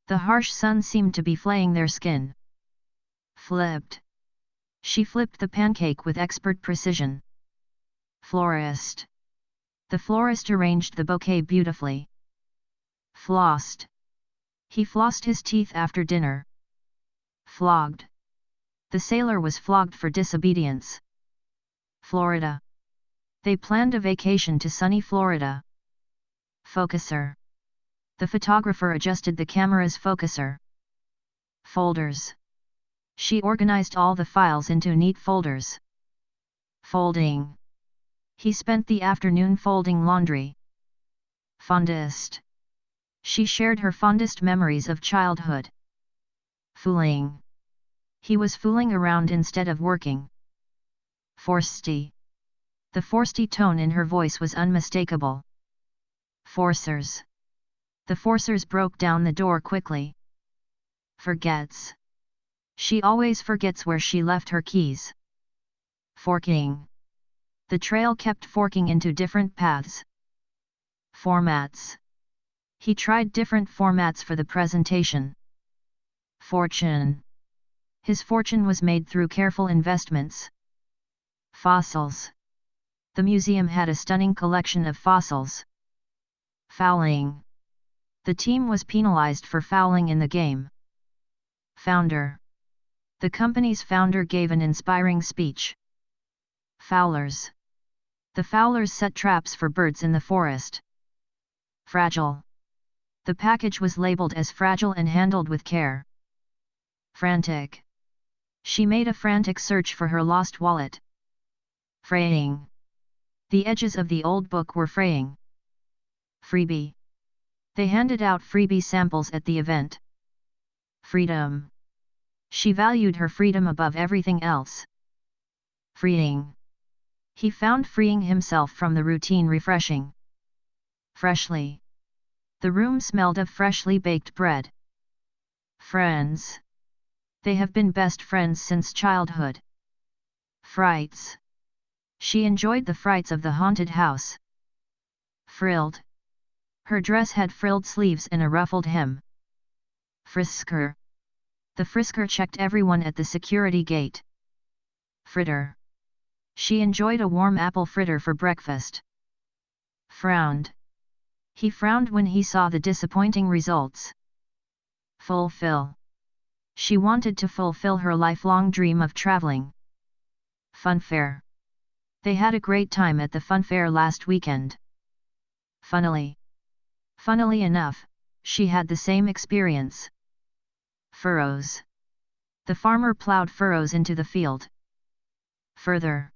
A: The harsh sun seemed to be flaying their skin. Flipped. She flipped the pancake with expert precision. Florist. The florist arranged the bouquet beautifully. Flossed. He flossed his teeth after dinner. Flogged. The sailor was flogged for disobedience. Florida. They planned a vacation to sunny Florida. Focuser. The photographer adjusted the camera's focuser. Folders. She organized all the files into neat folders. Folding. He spent the afternoon folding laundry. Fondest. She shared her fondest memories of childhood. Fooling. He was fooling around instead of working. Forsty. The forsty tone in her voice was unmistakable. Forcers. The forcers broke down the door quickly. Forgets. She always forgets where she left her keys. Forking. The trail kept forking into different paths. Formats. He tried different formats for the presentation. Fortune. His fortune was made through careful investments. Fossils. The museum had a stunning collection of fossils. Fouling. The team was penalized for fouling in the game. Founder. The company's founder gave an inspiring speech. Fowlers. The fowlers set traps for birds in the forest. Fragile. The package was labeled as fragile and handled with care. Frantic. She made a frantic search for her lost wallet. Fraying. The edges of the old book were fraying. Freebie. They handed out freebie samples at the event. Freedom. She valued her freedom above everything else. Freeing. He found freeing himself from the routine refreshing. Freshly. The room smelled of freshly baked bread. Friends. They have been best friends since childhood. Frights. She enjoyed the frights of the haunted house. Frilled. Her dress had frilled sleeves and a ruffled hem. Frisker. The frisker checked everyone at the security gate. Fritter. She enjoyed a warm apple fritter for breakfast. Frowned. He frowned when he saw the disappointing results. Fulfill. She wanted to fulfill her lifelong dream of traveling. Funfair. They had a great time at the funfair last weekend. Funnily. Funnily enough, she had the same experience. Furrows. The farmer plowed furrows into the field. Further.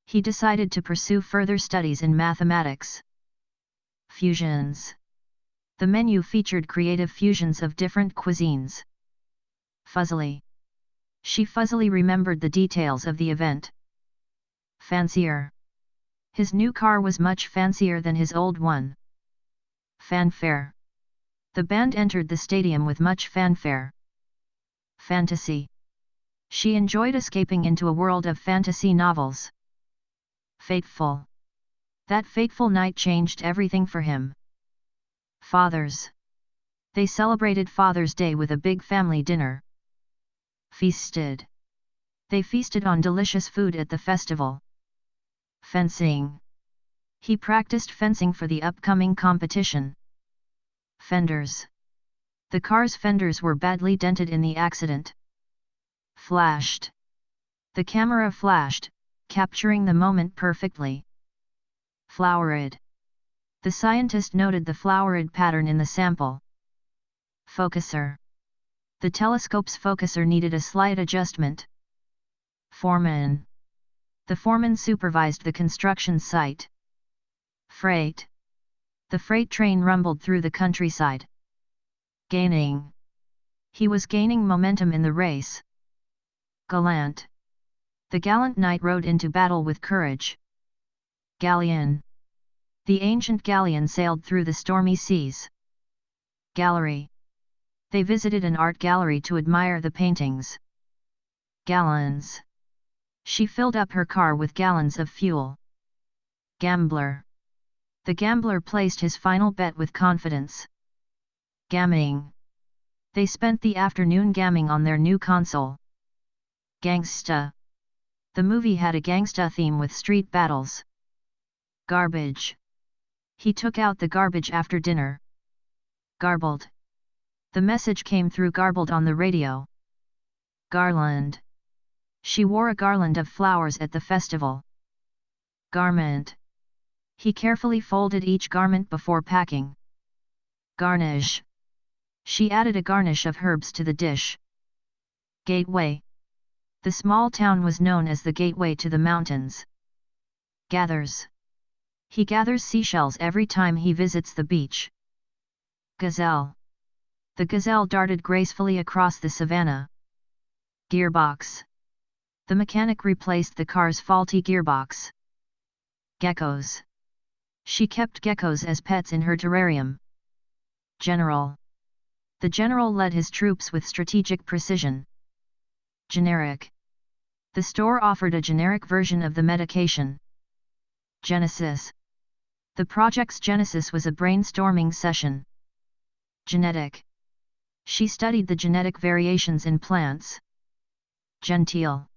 A: He decided to pursue further studies in mathematics. Fusions. The menu featured creative fusions of different cuisines. Fuzzily. She fuzzily remembered the details of the event. Fancier. His new car was much fancier than his old one. Fanfare. The band entered the stadium with much fanfare. Fantasy. She enjoyed escaping into a world of fantasy novels. Fateful. That fateful night changed everything for him. Fathers. They celebrated Father's Day with a big family dinner. Feasted. They feasted on delicious food at the festival. Fencing. He practiced fencing for the upcoming competition. Fenders. The car's fenders were badly dented in the accident. Flashed. The camera flashed, capturing the moment perfectly. Flowered. The scientist noted the flowered pattern in the sample. Focuser. The telescope's focuser needed a slight adjustment. Foreman. The foreman supervised the construction site. Freight. The freight train rumbled through the countryside. Gaining. He was gaining momentum in the race. Gallant. The gallant knight rode into battle with courage. Galleon. The ancient galleon sailed through the stormy seas. Gallery. They visited an art gallery to admire the paintings. Gallons. She filled up her car with gallons of fuel. Gambler. The gambler placed his final bet with confidence. Gamming. They spent the afternoon gamming on their new console. Gangsta. The movie had a gangsta theme with street battles. Garbage. He took out the garbage after dinner. Garbled. The message came through garbled on the radio. Garland. She wore a garland of flowers at the festival. Garment. He carefully folded each garment before packing. Garnish. She added a garnish of herbs to the dish. Gateway. The small town was known as the gateway to the mountains. Gathers. He gathers seashells every time he visits the beach. Gazelle. The gazelle darted gracefully across the savannah. Gearbox. The mechanic replaced the car's faulty gearbox. Geckos. She kept geckos as pets in her terrarium. General. The general led his troops with strategic precision. Generic. The store offered a generic version of the medication. Genesis. The project's genesis was a brainstorming session. Genetic. She studied the genetic variations in plants. Genteel.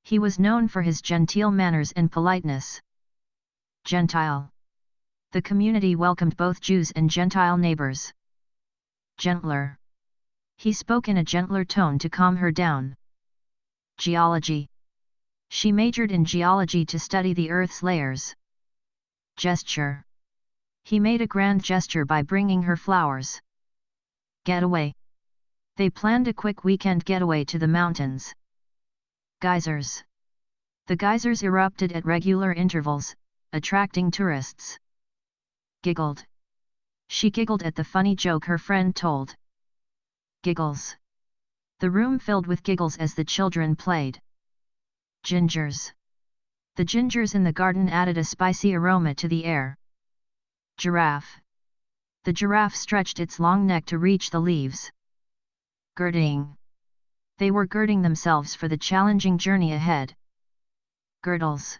A: He was known for his genteel manners and politeness. Gentile. The community welcomed both Jews and Gentile neighbors. Gentler. He spoke in a gentler tone to calm her down. Geology. She majored in geology to study the Earth's layers. Gesture. He made a grand gesture by bringing her flowers. Getaway. They planned a quick weekend getaway to the mountains. Geysers. The geysers erupted at regular intervals, attracting tourists. Giggled. She giggled at the funny joke her friend told. Giggles. The room filled with giggles as the children played. Gingers. The gingers in the garden added a spicy aroma to the air. Giraffe. The giraffe stretched its long neck to reach the leaves. Girding. They were girding themselves for the challenging journey ahead. Girdles.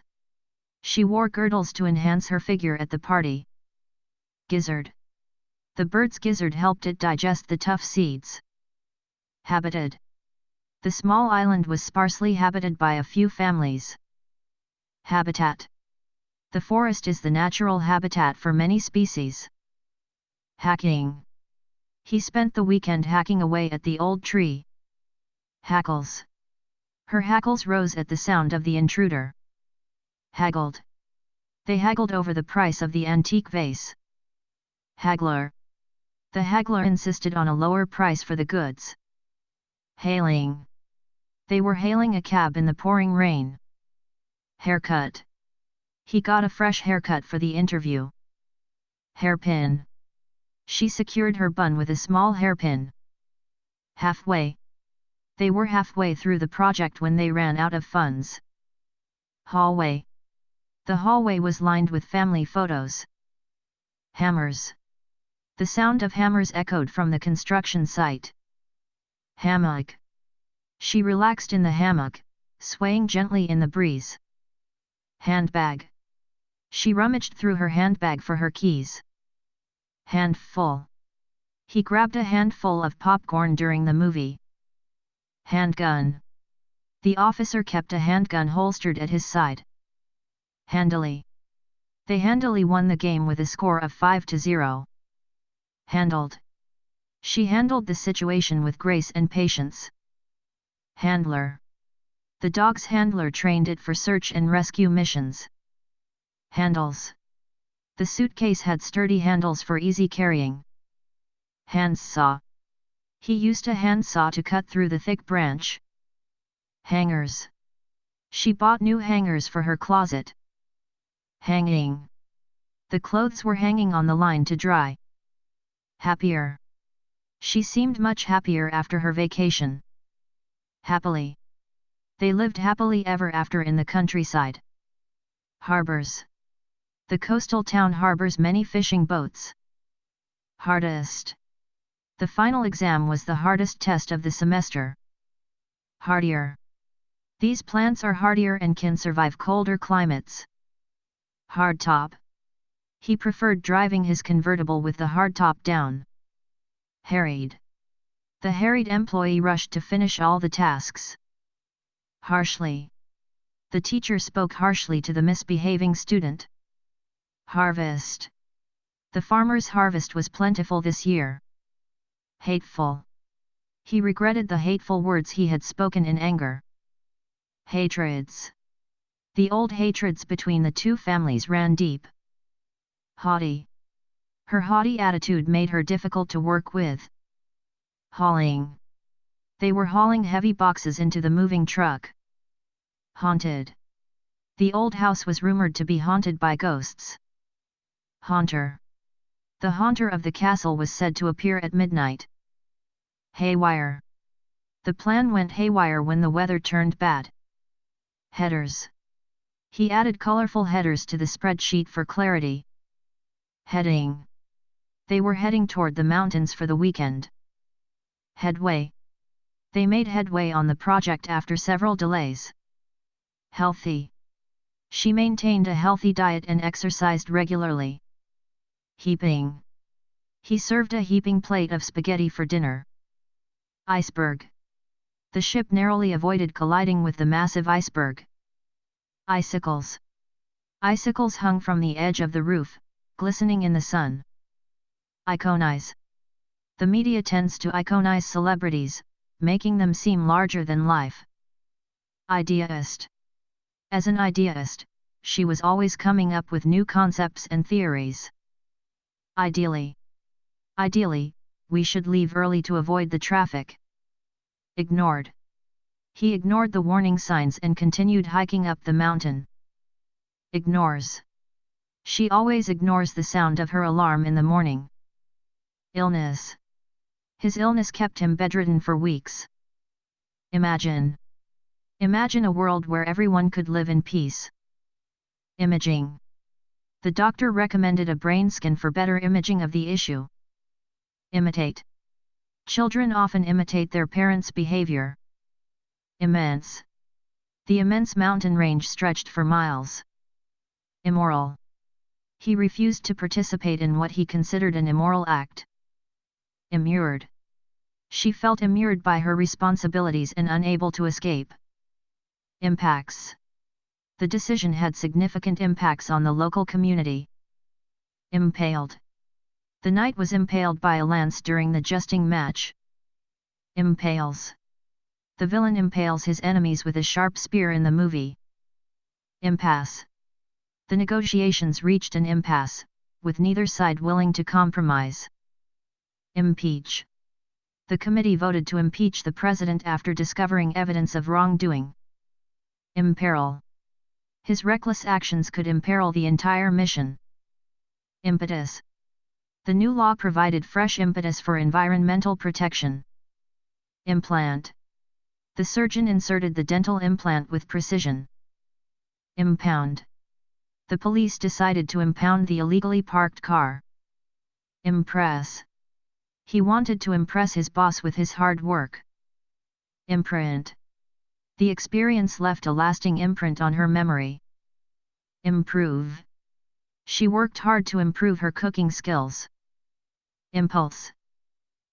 A: She wore girdles to enhance her figure at the party. Gizzard. The bird's gizzard helped it digest the tough seeds. Habited. The small island was sparsely habited by a few families. Habitat. The forest is the natural habitat for many species. Hacking. He spent the weekend hacking away at the old tree. Hackles. Her hackles rose at the sound of the intruder. Haggled. They haggled over the price of the antique vase. Haggler. The haggler insisted on a lower price for the goods. Hailing. They were hailing a cab in the pouring rain. Haircut. He got a fresh haircut for the interview. Hairpin. She secured her bun with a small hairpin. Halfway. They were halfway through the project when they ran out of funds. Hallway. The hallway was lined with family photos. Hammers. The sound of hammers echoed from the construction site. Hammock. She relaxed in the hammock, swaying gently in the breeze. Handbag. She rummaged through her handbag for her keys. Handful. He grabbed a handful of popcorn during the movie. Handgun. The officer kept a handgun holstered at his side. Handily. They handily won the game with a score of 5-0. Handled. She handled the situation with grace and patience. Handler. The dog's handler trained it for search and rescue missions. Handles. The suitcase had sturdy handles for easy carrying. Handsaw. He used a handsaw to cut through the thick branch. Hangers. She bought new hangers for her closet. Hanging. The clothes were hanging on the line to dry. Happier. She seemed much happier after her vacation. Happily. They lived happily ever after in the countryside. Harbors. The coastal town harbors many fishing boats. Hardest. The final exam was the hardest test of the semester. Hardier. These plants are hardier and can survive colder climates. Hardtop. He preferred driving his convertible with the hardtop down. Harried. The harried employee rushed to finish all the tasks. Harshly. The teacher spoke harshly to the misbehaving student. Harvest. The farmer's harvest was plentiful this year. Hateful. He regretted the hateful words he had spoken in anger. Hatreds. The old hatreds between the two families ran deep. Haughty. Her haughty attitude made her difficult to work with. Hauling. They were hauling heavy boxes into the moving truck. Haunted. The old house was rumored to be haunted by ghosts. Haunter. The haunter of the castle was said to appear at midnight. Haywire. The plan went haywire when the weather turned bad. Headers. He added colorful headers to the spreadsheet for clarity. Heading. They were heading toward the mountains for the weekend. Headway. They made headway on the project after several delays. Healthy. She maintained a healthy diet and exercised regularly. Heaping. He served a heaping plate of spaghetti for dinner. Iceberg. The ship narrowly avoided colliding with the massive iceberg. Icicles. Icicles hung from the edge of the roof, glistening in the sun. Iconize. The media tends to iconize celebrities, making them seem larger than life. Ideaist. As an ideaist, she was always coming up with new concepts and theories. Ideally. Ideally, we should leave early to avoid the traffic. Ignored. He ignored the warning signs and continued hiking up the mountain. Ignores. She always ignores the sound of her alarm in the morning. Illness. His illness kept him bedridden for weeks. Imagine. Imagine a world where everyone could live in peace. Imaging. The doctor recommended a brain scan for better imaging of the issue. Imitate. Children often imitate their parents' behavior. Immense. The immense mountain range stretched for miles. Immoral. He refused to participate in what he considered an immoral act. Immured. She felt immured by her responsibilities and unable to escape. Impacts. The decision had significant impacts on the local community. Impaled. The knight was impaled by a lance during the justing match. Impales. The villain impales his enemies with a sharp spear in the movie. Impasse. The negotiations reached an impasse, with neither side willing to compromise. Impeach. The committee voted to impeach the president after discovering evidence of wrongdoing. Imperil. His reckless actions could imperil the entire mission. Impetus. The new law provided fresh impetus for environmental protection. Implant. The surgeon inserted the dental implant with precision. Impound. The police decided to impound the illegally parked car. Impress. He wanted to impress his boss with his hard work. Imprint. The experience left a lasting imprint on her memory. Improve. She worked hard to improve her cooking skills. Impulse.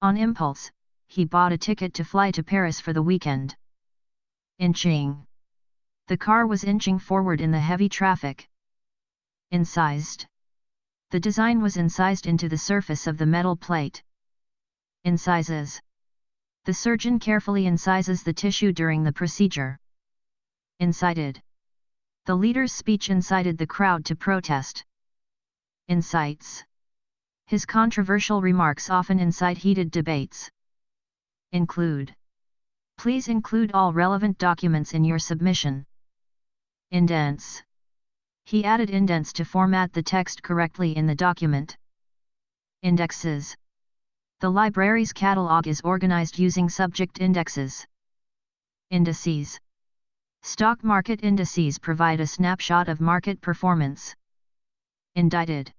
A: On impulse, he bought a ticket to fly to Paris for the weekend. Inching. The car was inching forward in the heavy traffic. Incised. The design was incised into the surface of the metal plate. Incises. The surgeon carefully incises the tissue during the procedure. Incited. The leader's speech incited the crowd to protest. Incites. His controversial remarks often incite heated debates. Include. Please include all relevant documents in your submission. Indents. He added indents to format the text correctly in the document. Indexes. The library's catalog is organized using subject indexes. Indices. Stock market indices provide a snapshot of market performance. Indicted.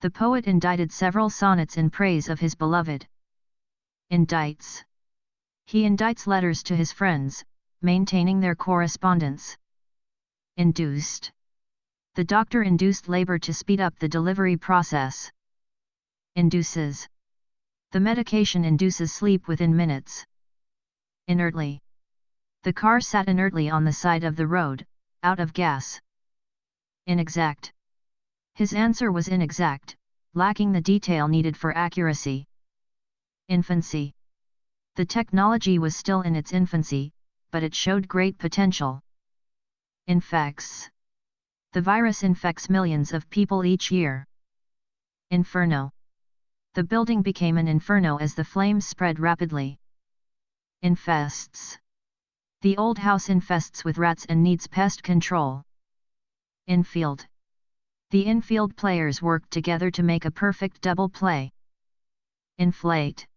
A: The poet indicted several sonnets in praise of his beloved. Indicts. He indicts letters to his friends, maintaining their correspondence. Induced. The doctor induced labor to speed up the delivery process. Induces. The medication induces sleep within minutes. Inertly. The car sat inertly on the side of the road, out of gas. Inexact. His answer was inexact, lacking the detail needed for accuracy. Infancy. The technology was still in its infancy, but it showed great potential. Infects. The virus infects millions of people each year. Inferno. The building became an inferno as the flames spread rapidly. Infests. The old house infests with rats and needs pest control. Infield. The infield players worked together to make a perfect double play. Inflate.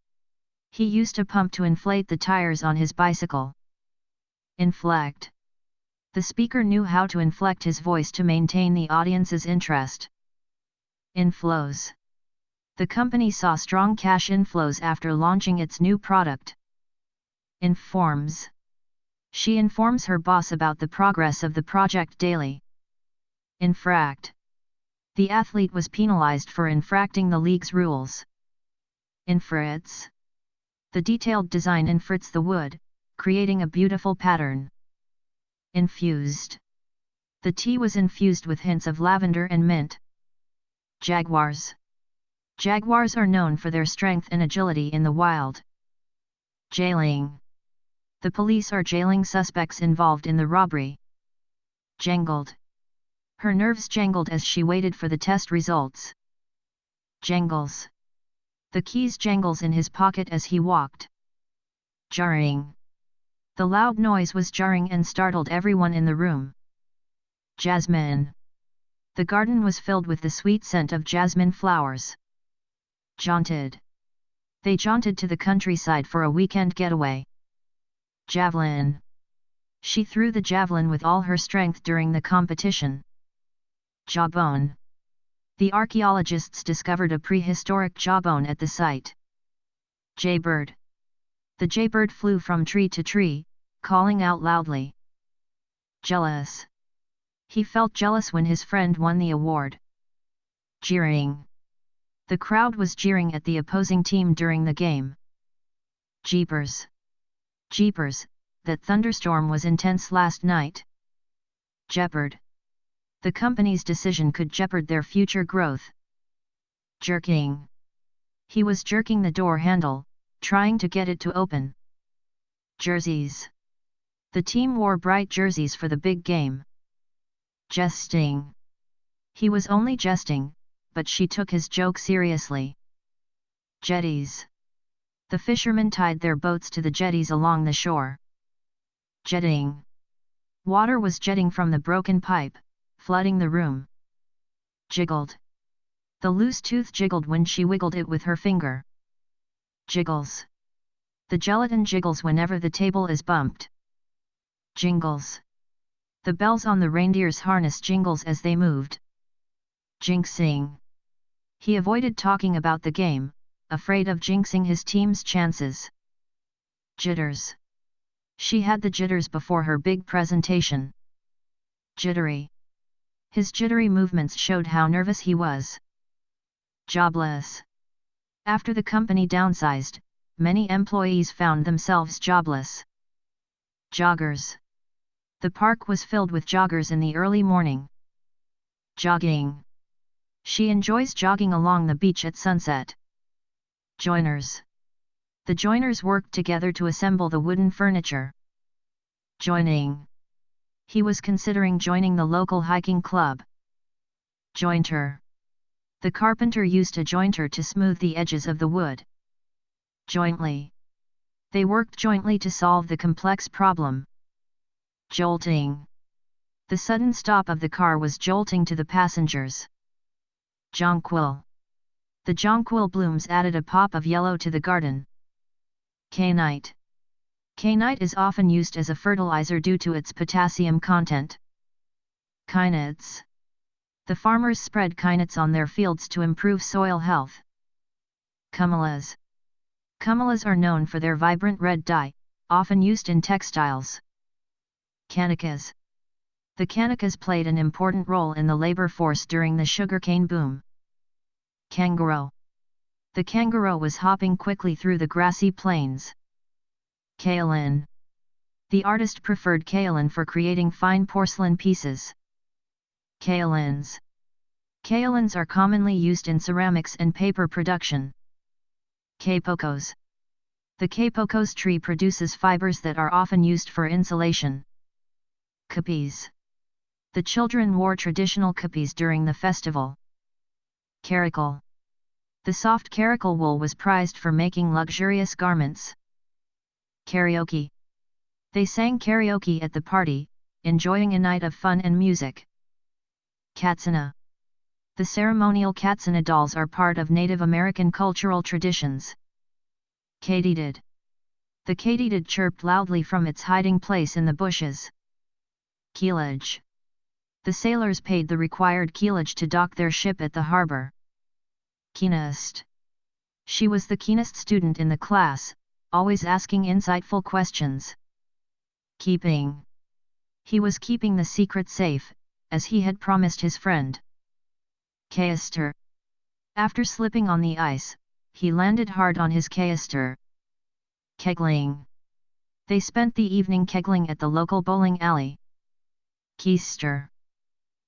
A: He used a pump to inflate the tires on his bicycle. Inflect. The speaker knew how to inflect his voice to maintain the audience's interest. Inflows. The company saw strong cash inflows after launching its new product. Informs. She informs her boss about the progress of the project daily. Infract. The athlete was penalized for infracting the league's rules. Infrits. The detailed design infrits the wood, creating a beautiful pattern. Infused. The tea was infused with hints of lavender and mint. Jaguars. Jaguars are known for their strength and agility in the wild. Jailing. The police are jailing suspects involved in the robbery. Jangled. Her nerves jangled as she waited for the test results. Jangles. The keys jangles in his pocket as he walked. Jarring. The loud noise was jarring and startled everyone in the room. Jasmine. The garden was filled with the sweet scent of jasmine flowers. Jaunted. They jaunted to the countryside for a weekend getaway. Javelin. She threw the javelin with all her strength during the competition. Jawbone. The archaeologists discovered a prehistoric jawbone at the site. Jaybird. The jaybird flew from tree to tree, calling out loudly. Jealous. He felt jealous when his friend won the award. Jeering. The crowd was jeering at the opposing team during the game. Jeepers. Jeepers, that thunderstorm was intense last night. Jeopard. The company's decision could jeopard their future growth. Jerking. He was jerking the door handle, trying to get it to open. Jerseys. The team wore bright jerseys for the big game. Jesting. He was only jesting, but she took his joke seriously. Jetties. The fishermen tied their boats to the jetties along the shore. Jetting. Water was jetting from the broken pipe, flooding the room. Jiggled. The loose tooth jiggled when she wiggled it with her finger. Jiggles. The gelatin jiggles whenever the table is bumped. Jingles. The bells on the reindeer's harness jingles as they moved. Jinxing. He avoided talking about the game, afraid of jinxing his team's chances. Jitters. She had the jitters before her big presentation. Jittery. His jittery movements showed how nervous he was. Jobless. After the company downsized, many employees found themselves jobless. Joggers. The park was filled with joggers in the early morning. Jogging. She enjoys jogging along the beach at sunset. Joiners. The joiners worked together to assemble the wooden furniture. Joining. He was considering joining the local hiking club. Jointer. The carpenter used a jointer to smooth the edges of the wood. Jointly. They worked jointly to solve the complex problem. Jolting. The sudden stop of the car was jolting to the passengers. Jonquil. The jonquil blooms added a pop of yellow to the garden. Kainite. Kainite is often used as a fertilizer due to its potassium content. Kainites. The farmers spread kainites on their fields to improve soil health. Camellias. Camellias are known for their vibrant red dye, often used in textiles. Canicas. The Kanakas played an important role in the labor force during the sugarcane boom. Kangaroo. The kangaroo was hopping quickly through the grassy plains. Kaolin. The artist preferred kaolin for creating fine porcelain pieces. Kaolins. Kaolins are commonly used in ceramics and paper production. Kapokos. The kapokos tree produces fibers that are often used for insulation. Kapis. The children wore traditional kapis during the festival. Caracal. The soft caracal wool was prized for making luxurious garments. Karaoke. They sang karaoke at the party, enjoying a night of fun and music. Katsina. The ceremonial Katsina dolls are part of Native American cultural traditions. Katydid. The katydid chirped loudly from its hiding place in the bushes. Keelage. The sailors paid the required keelage to dock their ship at the harbor. Keenest. She was the keenest student in the class, always asking insightful questions. Keeping. He was keeping the secret safe, as he had promised his friend. Keister. After slipping on the ice, he landed hard on his keister. Kegling. They spent the evening kegling at the local bowling alley. Keister.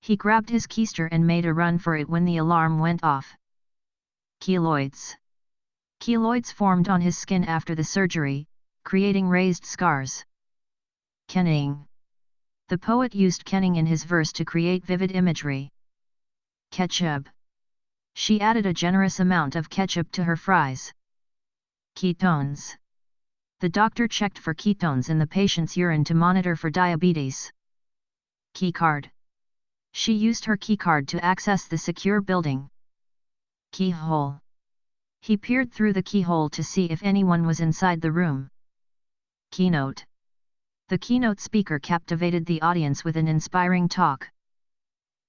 A: He grabbed his keister and made a run for it when the alarm went off. Keloids. Keloids formed on his skin after the surgery, creating raised scars. Kenning. The poet used kenning in his verse to create vivid imagery. Ketchup. She added a generous amount of ketchup to her fries. Ketones. The doctor checked for ketones in the patient's urine to monitor for diabetes. Keycard. She used her keycard to access the secure building. Keyhole. He peered through the keyhole to see if anyone was inside the room. Keynote. The keynote speaker captivated the audience with an inspiring talk.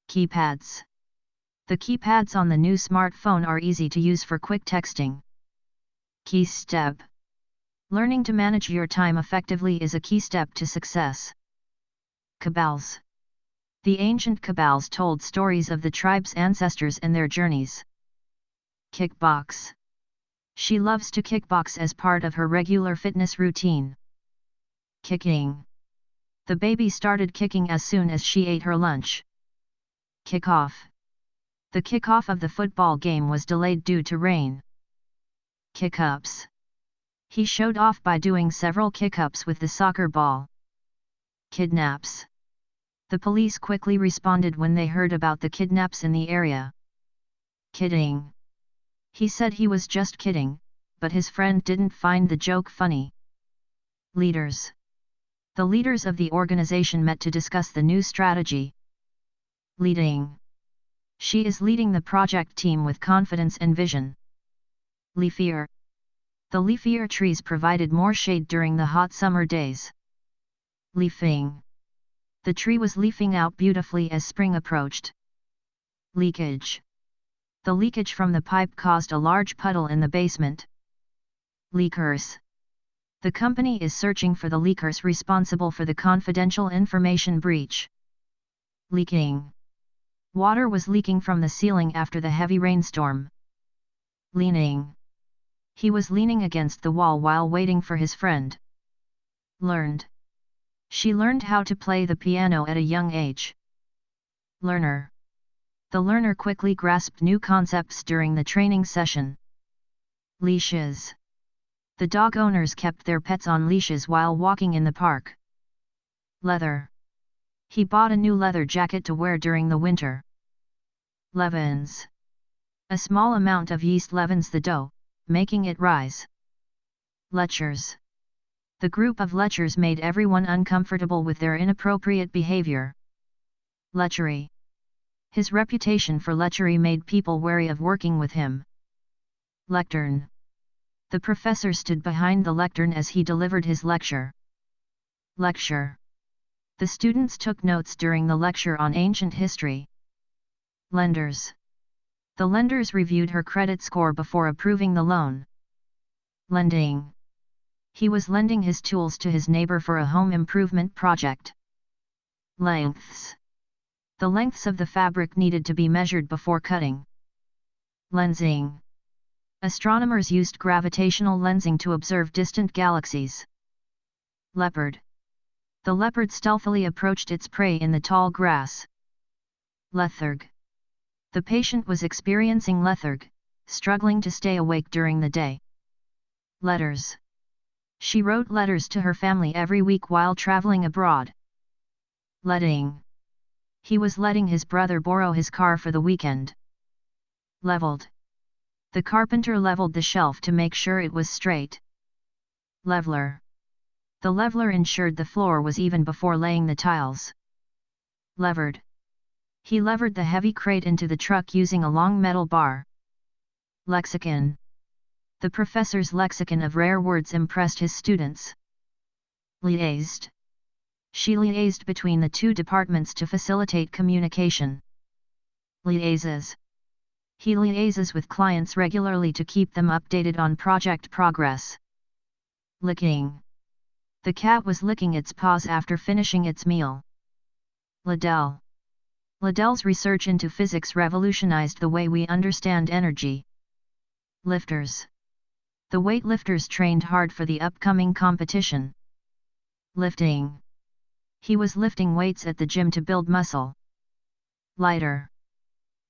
A: Keypads. The keypads on the new smartphone are easy to use for quick texting. Key step. Learning to manage your time effectively is a key step to success. Cabals. The ancient cabals told stories of the tribe's ancestors and their journeys. Kickbox. She loves to kickbox as part of her regular fitness routine. Kicking. The baby started kicking as soon as she ate her lunch. Kickoff. The kickoff of the football game was delayed due to rain. Kick-ups. He showed off by doing several kick-ups with the soccer ball. Kidnaps. The police quickly responded when they heard about the kidnaps in the area. Kidding. He said he was just kidding, but his friend didn't find the joke funny. Leaders. The leaders of the organization met to discuss the new strategy. Leading. She is leading the project team with confidence and vision. Leafier. The leafier trees provided more shade during the hot summer days. Leafing. The tree was leafing out beautifully as spring approached. Leakage. The leakage from the pipe caused a large puddle in the basement. Leakers. The company is searching for the leakers responsible for the confidential information breach. Leaking. Water was leaking from the ceiling after the heavy rainstorm. Leaning. He was leaning against the wall while waiting for his friend. Learned. She learned how to play the piano at a young age. Learner. The learner quickly grasped new concepts during the training session. Leashes. The dog owners kept their pets on leashes while walking in the park. Leather. He bought a new leather jacket to wear during the winter. Leavens. A small amount of yeast leavens the dough, making it rise. Lechers. The group of lechers made everyone uncomfortable with their inappropriate behavior. Lechery. His reputation for lechery made people wary of working with him. Lectern. The professor stood behind the lectern as he delivered his lecture. Lecture. The students took notes during the lecture on ancient history. Lenders. The lenders reviewed her credit score before approving the loan. Lending. He was lending his tools to his neighbor for a home improvement project. Lengths. The lengths of the fabric needed to be measured before cutting. Lensing. Astronomers used gravitational lensing to observe distant galaxies. Leopard. The leopard stealthily approached its prey in the tall grass. Letharg. The patient was experiencing letharg, struggling to stay awake during the day. Letters. She wrote letters to her family every week while traveling abroad. Letting. He was letting his brother borrow his car for the weekend. Leveled. The carpenter leveled the shelf to make sure it was straight. Leveler. The leveler ensured the floor was even before laying the tiles. Levered. He levered the heavy crate into the truck using a long metal bar. Lexicon. The professor's lexicon of rare words impressed his students. Liaised. She liaised between the two departments to facilitate communication. Liaises. He liaises with clients regularly to keep them updated on project progress. Licking. The cat was licking its paws after finishing its meal. Liddell. Liddell's research into physics revolutionized the way we understand energy. Lifters. The weightlifters trained hard for the upcoming competition. Lifting. He was lifting weights at the gym to build muscle. Lighter.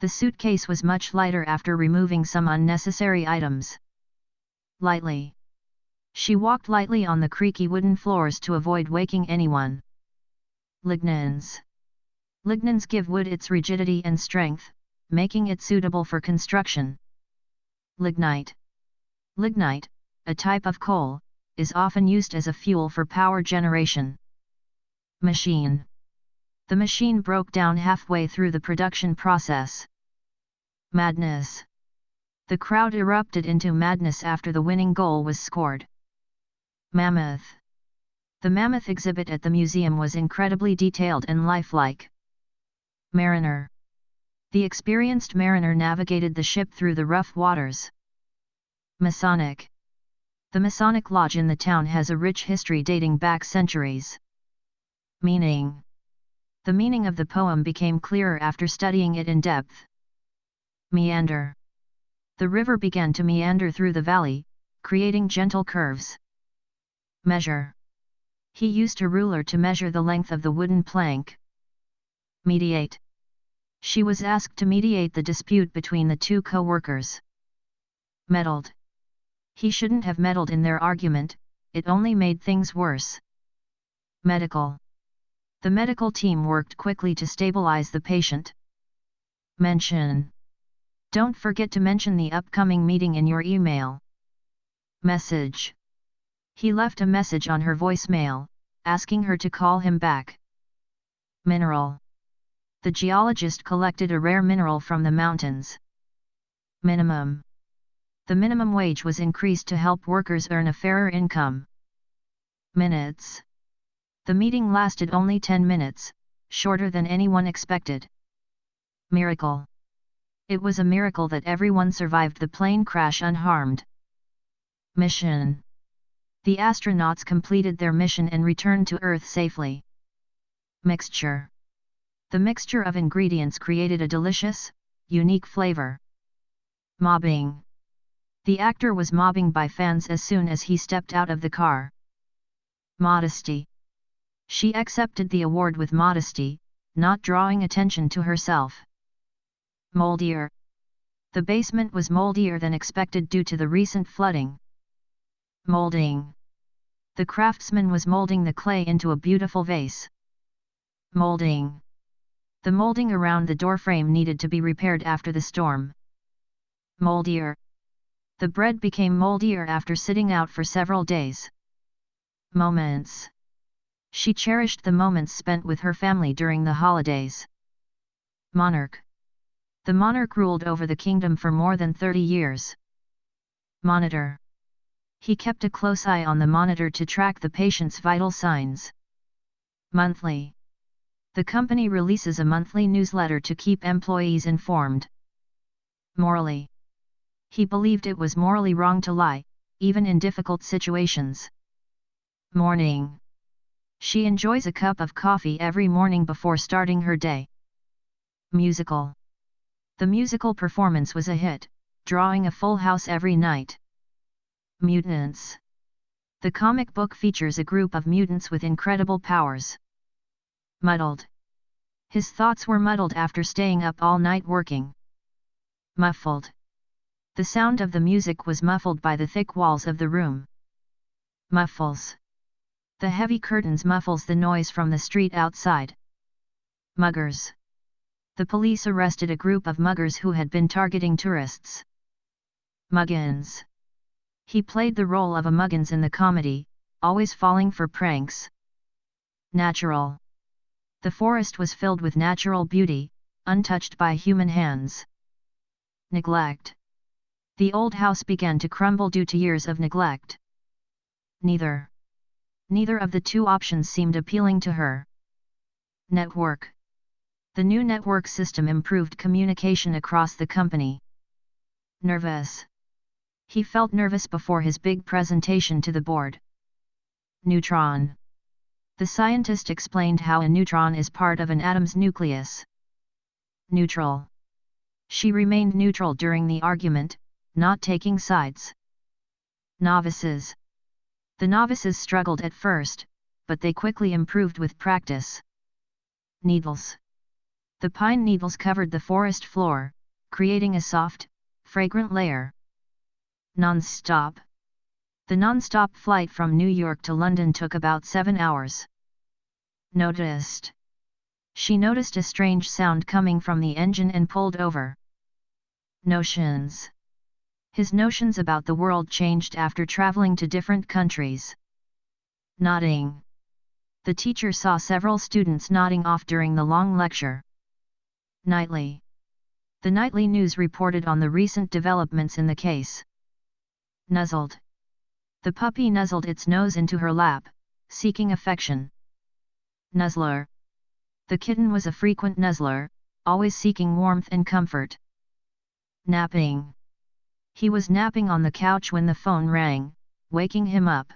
A: The suitcase was much lighter after removing some unnecessary items. Lightly. She walked lightly on the creaky wooden floors to avoid waking anyone. Lignins. Lignins give wood its rigidity and strength, making it suitable for construction. Lignite. Lignite, a type of coal, is often used as a fuel for power generation. Machine. The machine broke down halfway through the production process. Madness. The crowd erupted into madness after the winning goal was scored. Mammoth. The mammoth exhibit at the museum was incredibly detailed and lifelike. Mariner. The experienced mariner navigated the ship through the rough waters. Masonic. The Masonic Lodge in the town has a rich history dating back centuries. Meaning. The meaning of the poem became clearer after studying it in depth. Meander. The river began to meander through the valley, creating gentle curves. Measure. He used a ruler to measure the length of the wooden plank. Mediate. She was asked to mediate the dispute between the two co-workers. Meddled. He shouldn't have meddled in their argument, it only made things worse. Medical. The medical team worked quickly to stabilize the patient. Mention. Don't forget to mention the upcoming meeting in your email. Message. He left a message on her voicemail, asking her to call him back. Mineral. The geologist collected a rare mineral from the mountains. Minimum. The minimum wage was increased to help workers earn a fairer income. Minutes. The meeting lasted only 10 minutes, shorter than anyone expected. Miracle. It was a miracle that everyone survived the plane crash unharmed. Mission. The astronauts completed their mission and returned to Earth safely. Mixture. The mixture of ingredients created a delicious, unique flavor. Mobbing. The actor was mobbing by fans as soon as he stepped out of the car. Modesty. She accepted the award with modesty, not drawing attention to herself. Moldier. The basement was moldier than expected due to the recent flooding. Molding. The craftsman was molding the clay into a beautiful vase. Molding. The molding around the doorframe needed to be repaired after the storm. Moldier. The bread became moldier after sitting out for several days. Moments. She cherished the moments spent with her family during the holidays. Monarch. The monarch ruled over the kingdom for more than 30 years. Monitor. He kept a close eye on the monitor to track the patient's vital signs. Monthly. The company releases a monthly newsletter to keep employees informed. Morally. He believed it was morally wrong to lie, even in difficult situations. Mourning. She enjoys a cup of coffee every morning before starting her day. Musical. The musical performance was a hit, drawing a full house every night. Mutants. The comic book features a group of mutants with incredible powers. Muddled. His thoughts were muddled after staying up all night working. Muffled. The sound of the music was muffled by the thick walls of the room. Muffles. The heavy curtains muffles the noise from the street outside. Muggers. The police arrested a group of muggers who had been targeting tourists. Muggins. He played the role of a Muggins in the comedy, always falling for pranks. Natural. The forest was filled with natural beauty, untouched by human hands. Neglect. The old house began to crumble due to years of neglect. Neither. Neither of the two options seemed appealing to her. Network. The new network system improved communication across the company. Nervous. He felt nervous before his big presentation to the board. Neutron. The scientist explained how a neutron is part of an atom's nucleus. Neutral. She remained neutral during the argument, not taking sides. Novices. The novices struggled at first, but they quickly improved with practice. Needles. The pine needles covered the forest floor, creating a soft, fragrant layer. Non-stop. The non-stop flight from New York to London took about 7 hours. Noticed. She noticed a strange sound coming from the engine and pulled over. Notions. His notions about the world changed after traveling to different countries. Nodding. The teacher saw several students nodding off during the long lecture. Nightly. The nightly news reported on the recent developments in the case. Nuzzled. The puppy nuzzled its nose into her lap, seeking affection. Nuzzler. The kitten was a frequent nuzzler, always seeking warmth and comfort. Napping. He was napping on the couch when the phone rang, waking him up.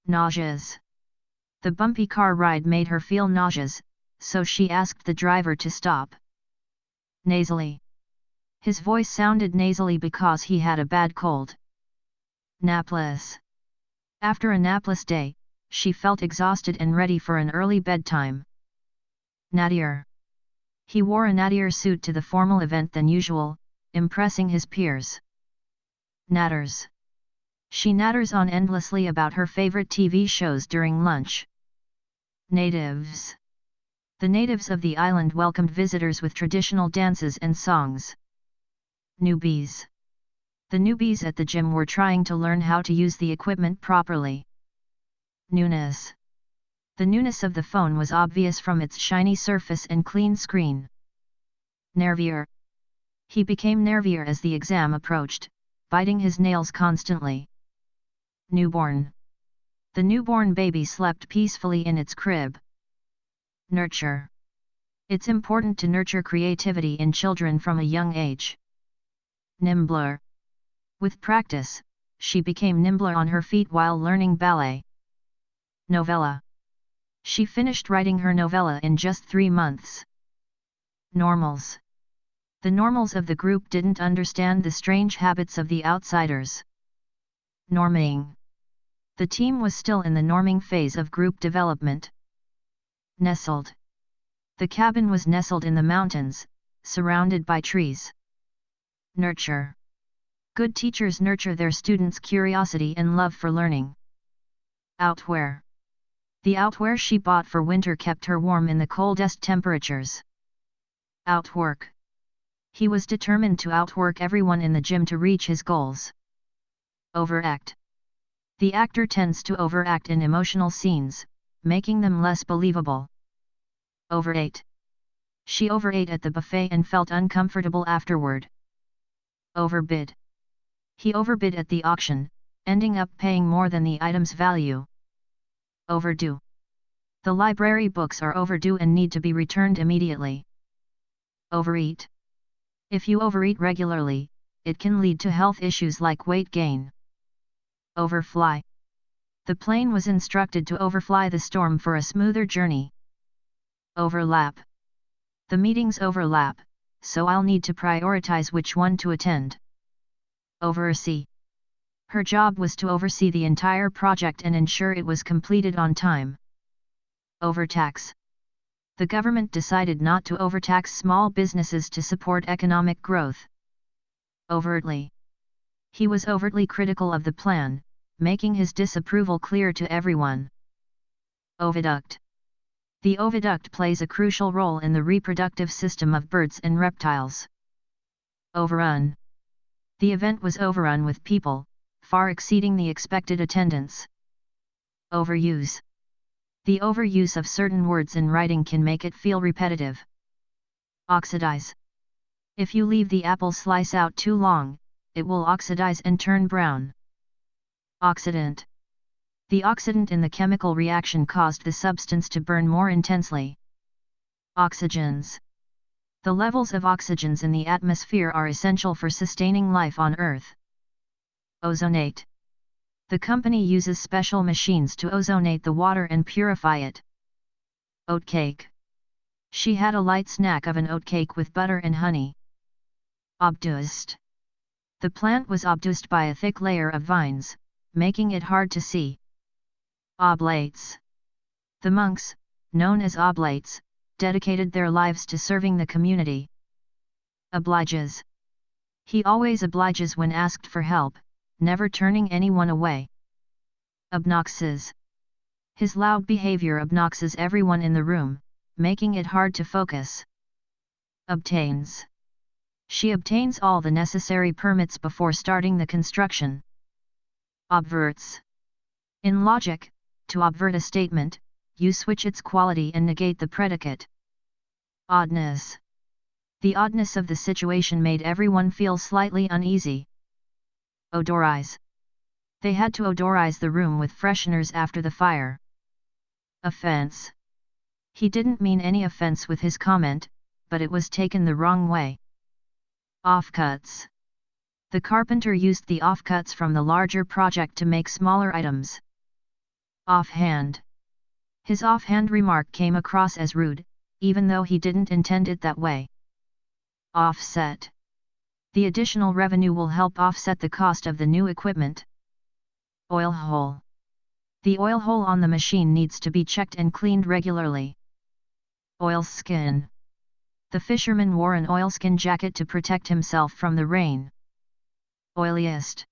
A: Nauseous. The bumpy car ride made her feel nauseous, so she asked the driver to stop. Nasally. His voice sounded nasally because he had a bad cold. Napless. After a napless day, she felt exhausted and ready for an early bedtime. Nattier. He wore a nattier suit to the formal event than usual, impressing his peers. Natters. She natters on endlessly about her favorite TV shows during lunch. Natives. The natives of the island welcomed visitors with traditional dances and songs. Newbies. The newbies at the gym were trying to learn how to use the equipment properly. Newness. The newness of the phone was obvious from its shiny surface and clean screen. Nervier. He became nervier as the exam approached, biting his nails constantly. Newborn. The newborn baby slept peacefully in its crib. Nurture. It's important to nurture creativity in children from a young age. Nimbler. With practice, she became nimbler on her feet while learning ballet. Novella. She finished writing her novella in just 3 months. Normals. The normals of the group didn't understand the strange habits of the outsiders. Norming. The team was still in the norming phase of group development. Nestled. The cabin was nestled in the mountains, surrounded by trees. Nurture. Good teachers nurture their students' curiosity and love for learning. Outwear. The outwear she bought for winter kept her warm in the coldest temperatures. Outwork. He was determined to outwork everyone in the gym to reach his goals. Overact. The actor tends to overact in emotional scenes, making them less believable. Overate. She overate at the buffet and felt uncomfortable afterward. Overbid. He overbid at the auction, ending up paying more than the item's value. Overdue. The library books are overdue and need to be returned immediately. Overeat. If you overeat regularly, it can lead to health issues like weight gain. Overfly. The plane was instructed to overfly the storm for a smoother journey. Overlap. The meetings overlap, so I'll need to prioritize which one to attend. Oversee. Her job was to oversee the entire project and ensure it was completed on time. Overtax. The government decided not to overtax small businesses to support economic growth. Overtly. He was overtly critical of the plan, making his disapproval clear to everyone. Oviduct. The oviduct plays a crucial role in the reproductive system of birds and reptiles. Overrun. The event was overrun with people, far exceeding the expected attendance. Overuse. The overuse of certain words in writing can make it feel repetitive. Oxidize. If you leave the apple slice out too long, it will oxidize and turn brown. Oxidant. The oxidant in the chemical reaction caused the substance to burn more intensely. Oxygens. The levels of oxygens in the atmosphere are essential for sustaining life on Earth. Ozonate. The company uses special machines to ozonate the water and purify it. Oatcake. She had a light snack of an oatcake with butter and honey. Obtused. The plant was obtused by a thick layer of vines, making it hard to see. Oblates. The monks, known as oblates, dedicated their lives to serving the community. Obliges. He always obliges when asked for help, never turning anyone away. Obnoxes. His loud behavior obnoxes everyone in the room, making it hard to focus. Obtains. She obtains all the necessary permits before starting the construction. Obverts. In logic, to obvert a statement, you switch its quality and negate the predicate. Oddness. The oddness of the situation made everyone feel slightly uneasy. Odorize. They had to odorize the room with fresheners after the fire. Offense. He didn't mean any offense with his comment, but it was taken the wrong way. Offcuts. The carpenter used the offcuts from the larger project to make smaller items. Offhand. His offhand remark came across as rude, even though he didn't intend it that way. Offset. The additional revenue will help offset the cost of the new equipment. Oil hole. The oil hole on the machine needs to be checked and cleaned regularly. Oilskin. The fisherman wore an oilskin jacket to protect himself from the rain. Oiliest.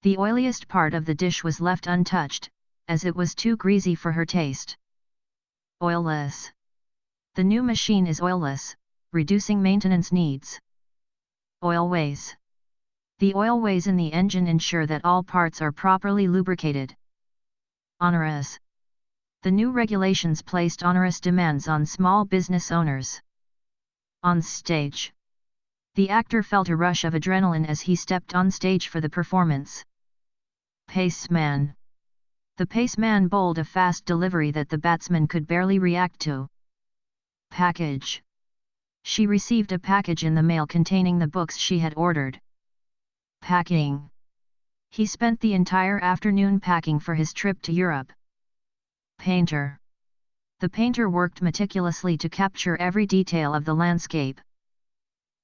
A: The oiliest part of the dish was left untouched, as it was too greasy for her taste. Oilless. The new machine is oilless, reducing maintenance needs. Oilways. The oilways in the engine ensure that all parts are properly lubricated. Onerous. The new regulations placed onerous demands on small business owners. On stage. The actor felt a rush of adrenaline as he stepped on stage for the performance. Paceman. The paceman bowled a fast delivery that the batsman could barely react to. Package. She received a package in the mail containing the books she had ordered. Packing. He spent the entire afternoon packing for his trip to Europe. Painter. The painter worked meticulously to capture every detail of the landscape.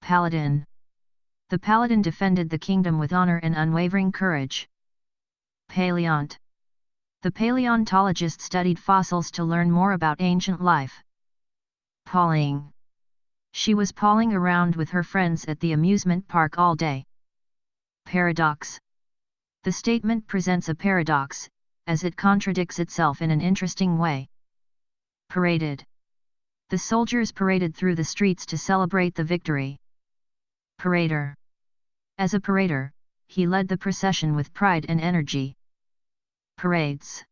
A: Paladin. The paladin defended the kingdom with honor and unwavering courage. Paleont. The paleontologist studied fossils to learn more about ancient life. Pawing. She was pawing around with her friends at the amusement park all day. Paradox. The statement presents a paradox, as it contradicts itself in an interesting way. Paraded. The soldiers paraded through the streets to celebrate the victory. Parader. As a parader, he led the procession with pride and energy. Parades.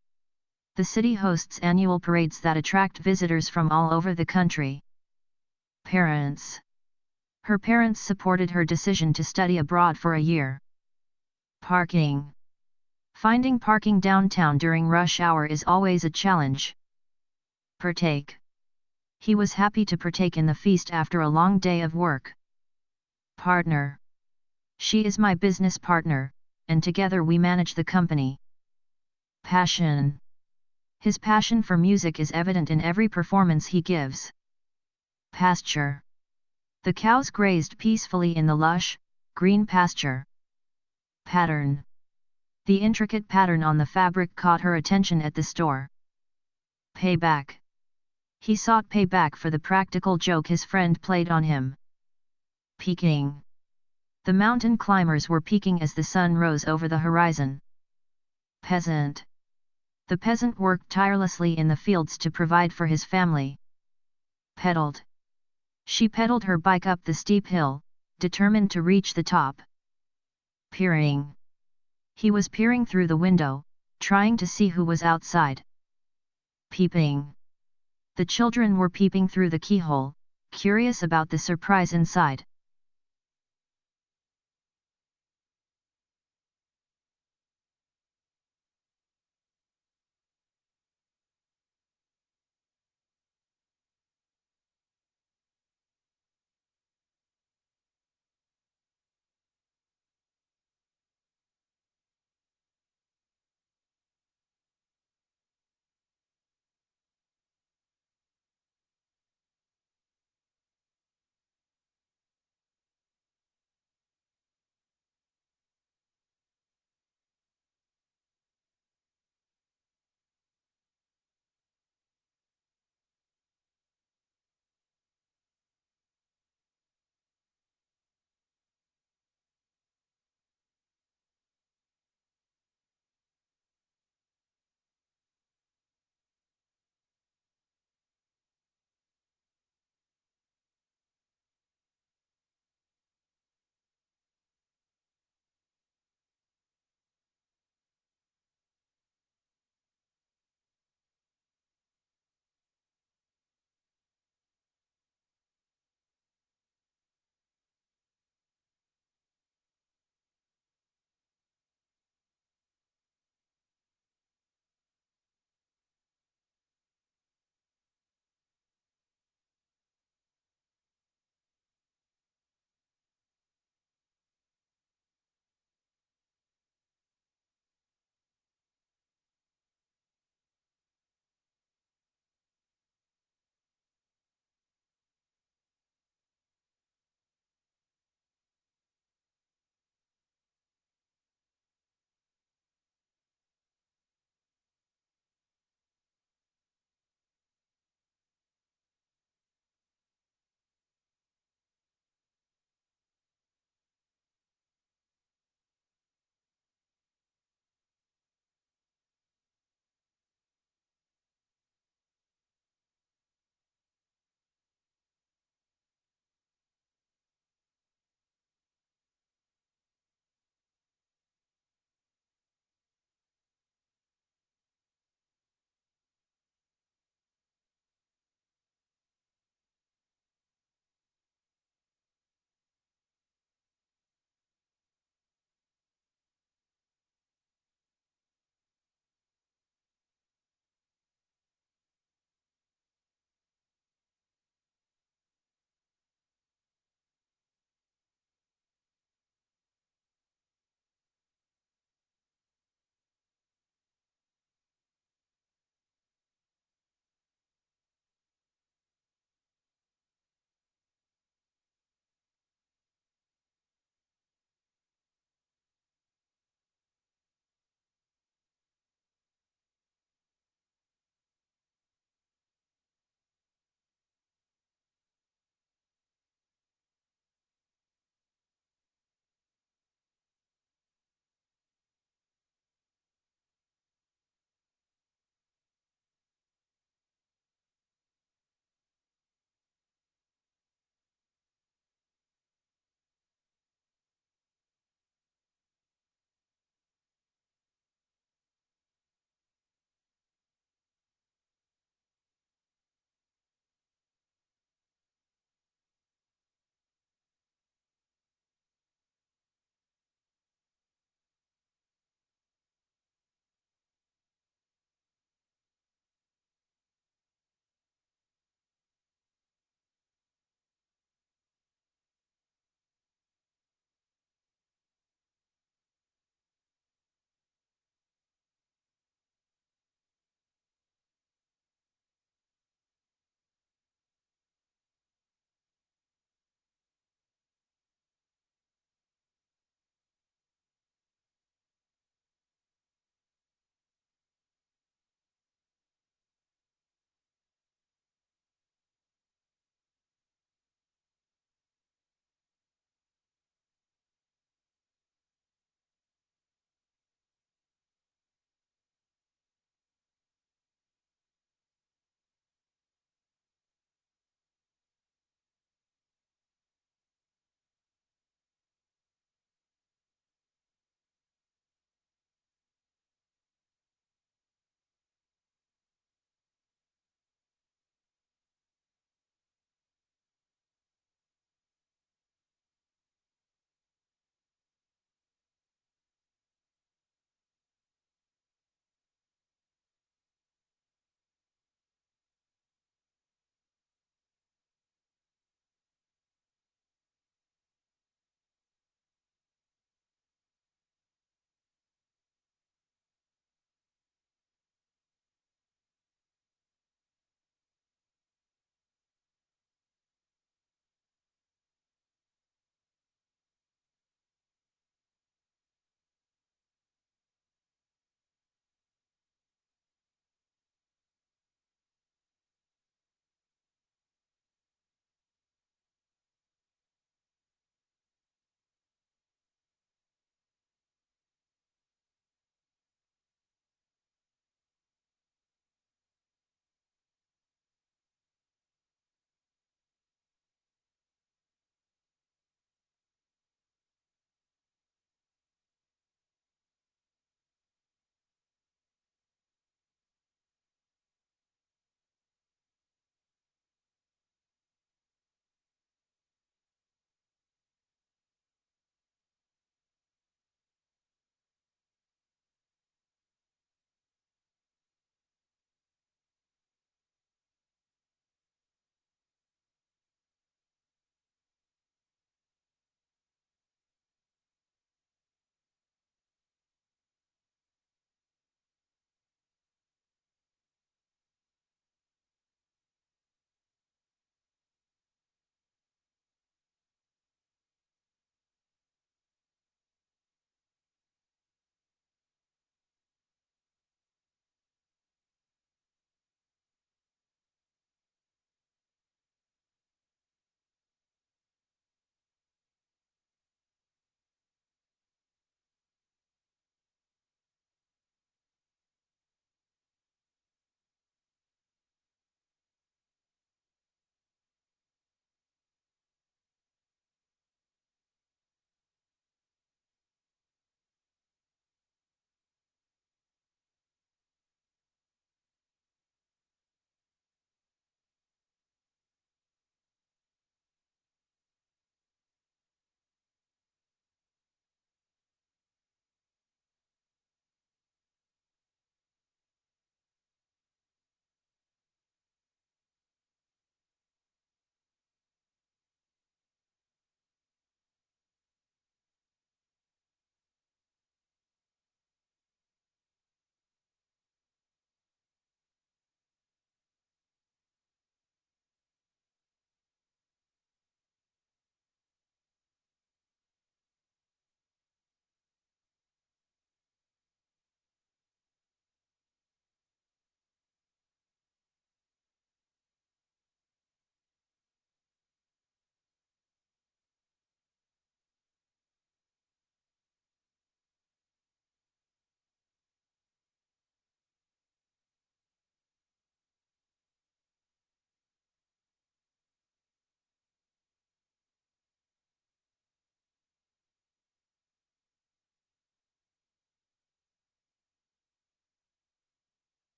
A: The city hosts annual parades that attract visitors from all over the country. Parents. Her parents supported her decision to study abroad for a year. Parking. Finding parking downtown during rush hour is always a challenge. Partake. He was happy to partake in the feast after a long day of work. Partner. She is my business partner, and together we manage the company. Passion. His passion for music is evident in every performance he gives. Pasture. The cows grazed peacefully in the lush, green pasture. Pattern. The intricate pattern on the fabric caught her attention at the store. Payback. He sought payback for the practical joke his friend played on him. Peaking. The mountain climbers were peaking as the sun rose over the horizon. Peasant. The peasant worked tirelessly in the fields to provide for his family. Pedaled. She pedaled her bike up the steep hill, determined to reach the top. Peering. He was peering through the window, trying to see who was outside. Peeping. The children were peeping through the keyhole, curious about the surprise inside.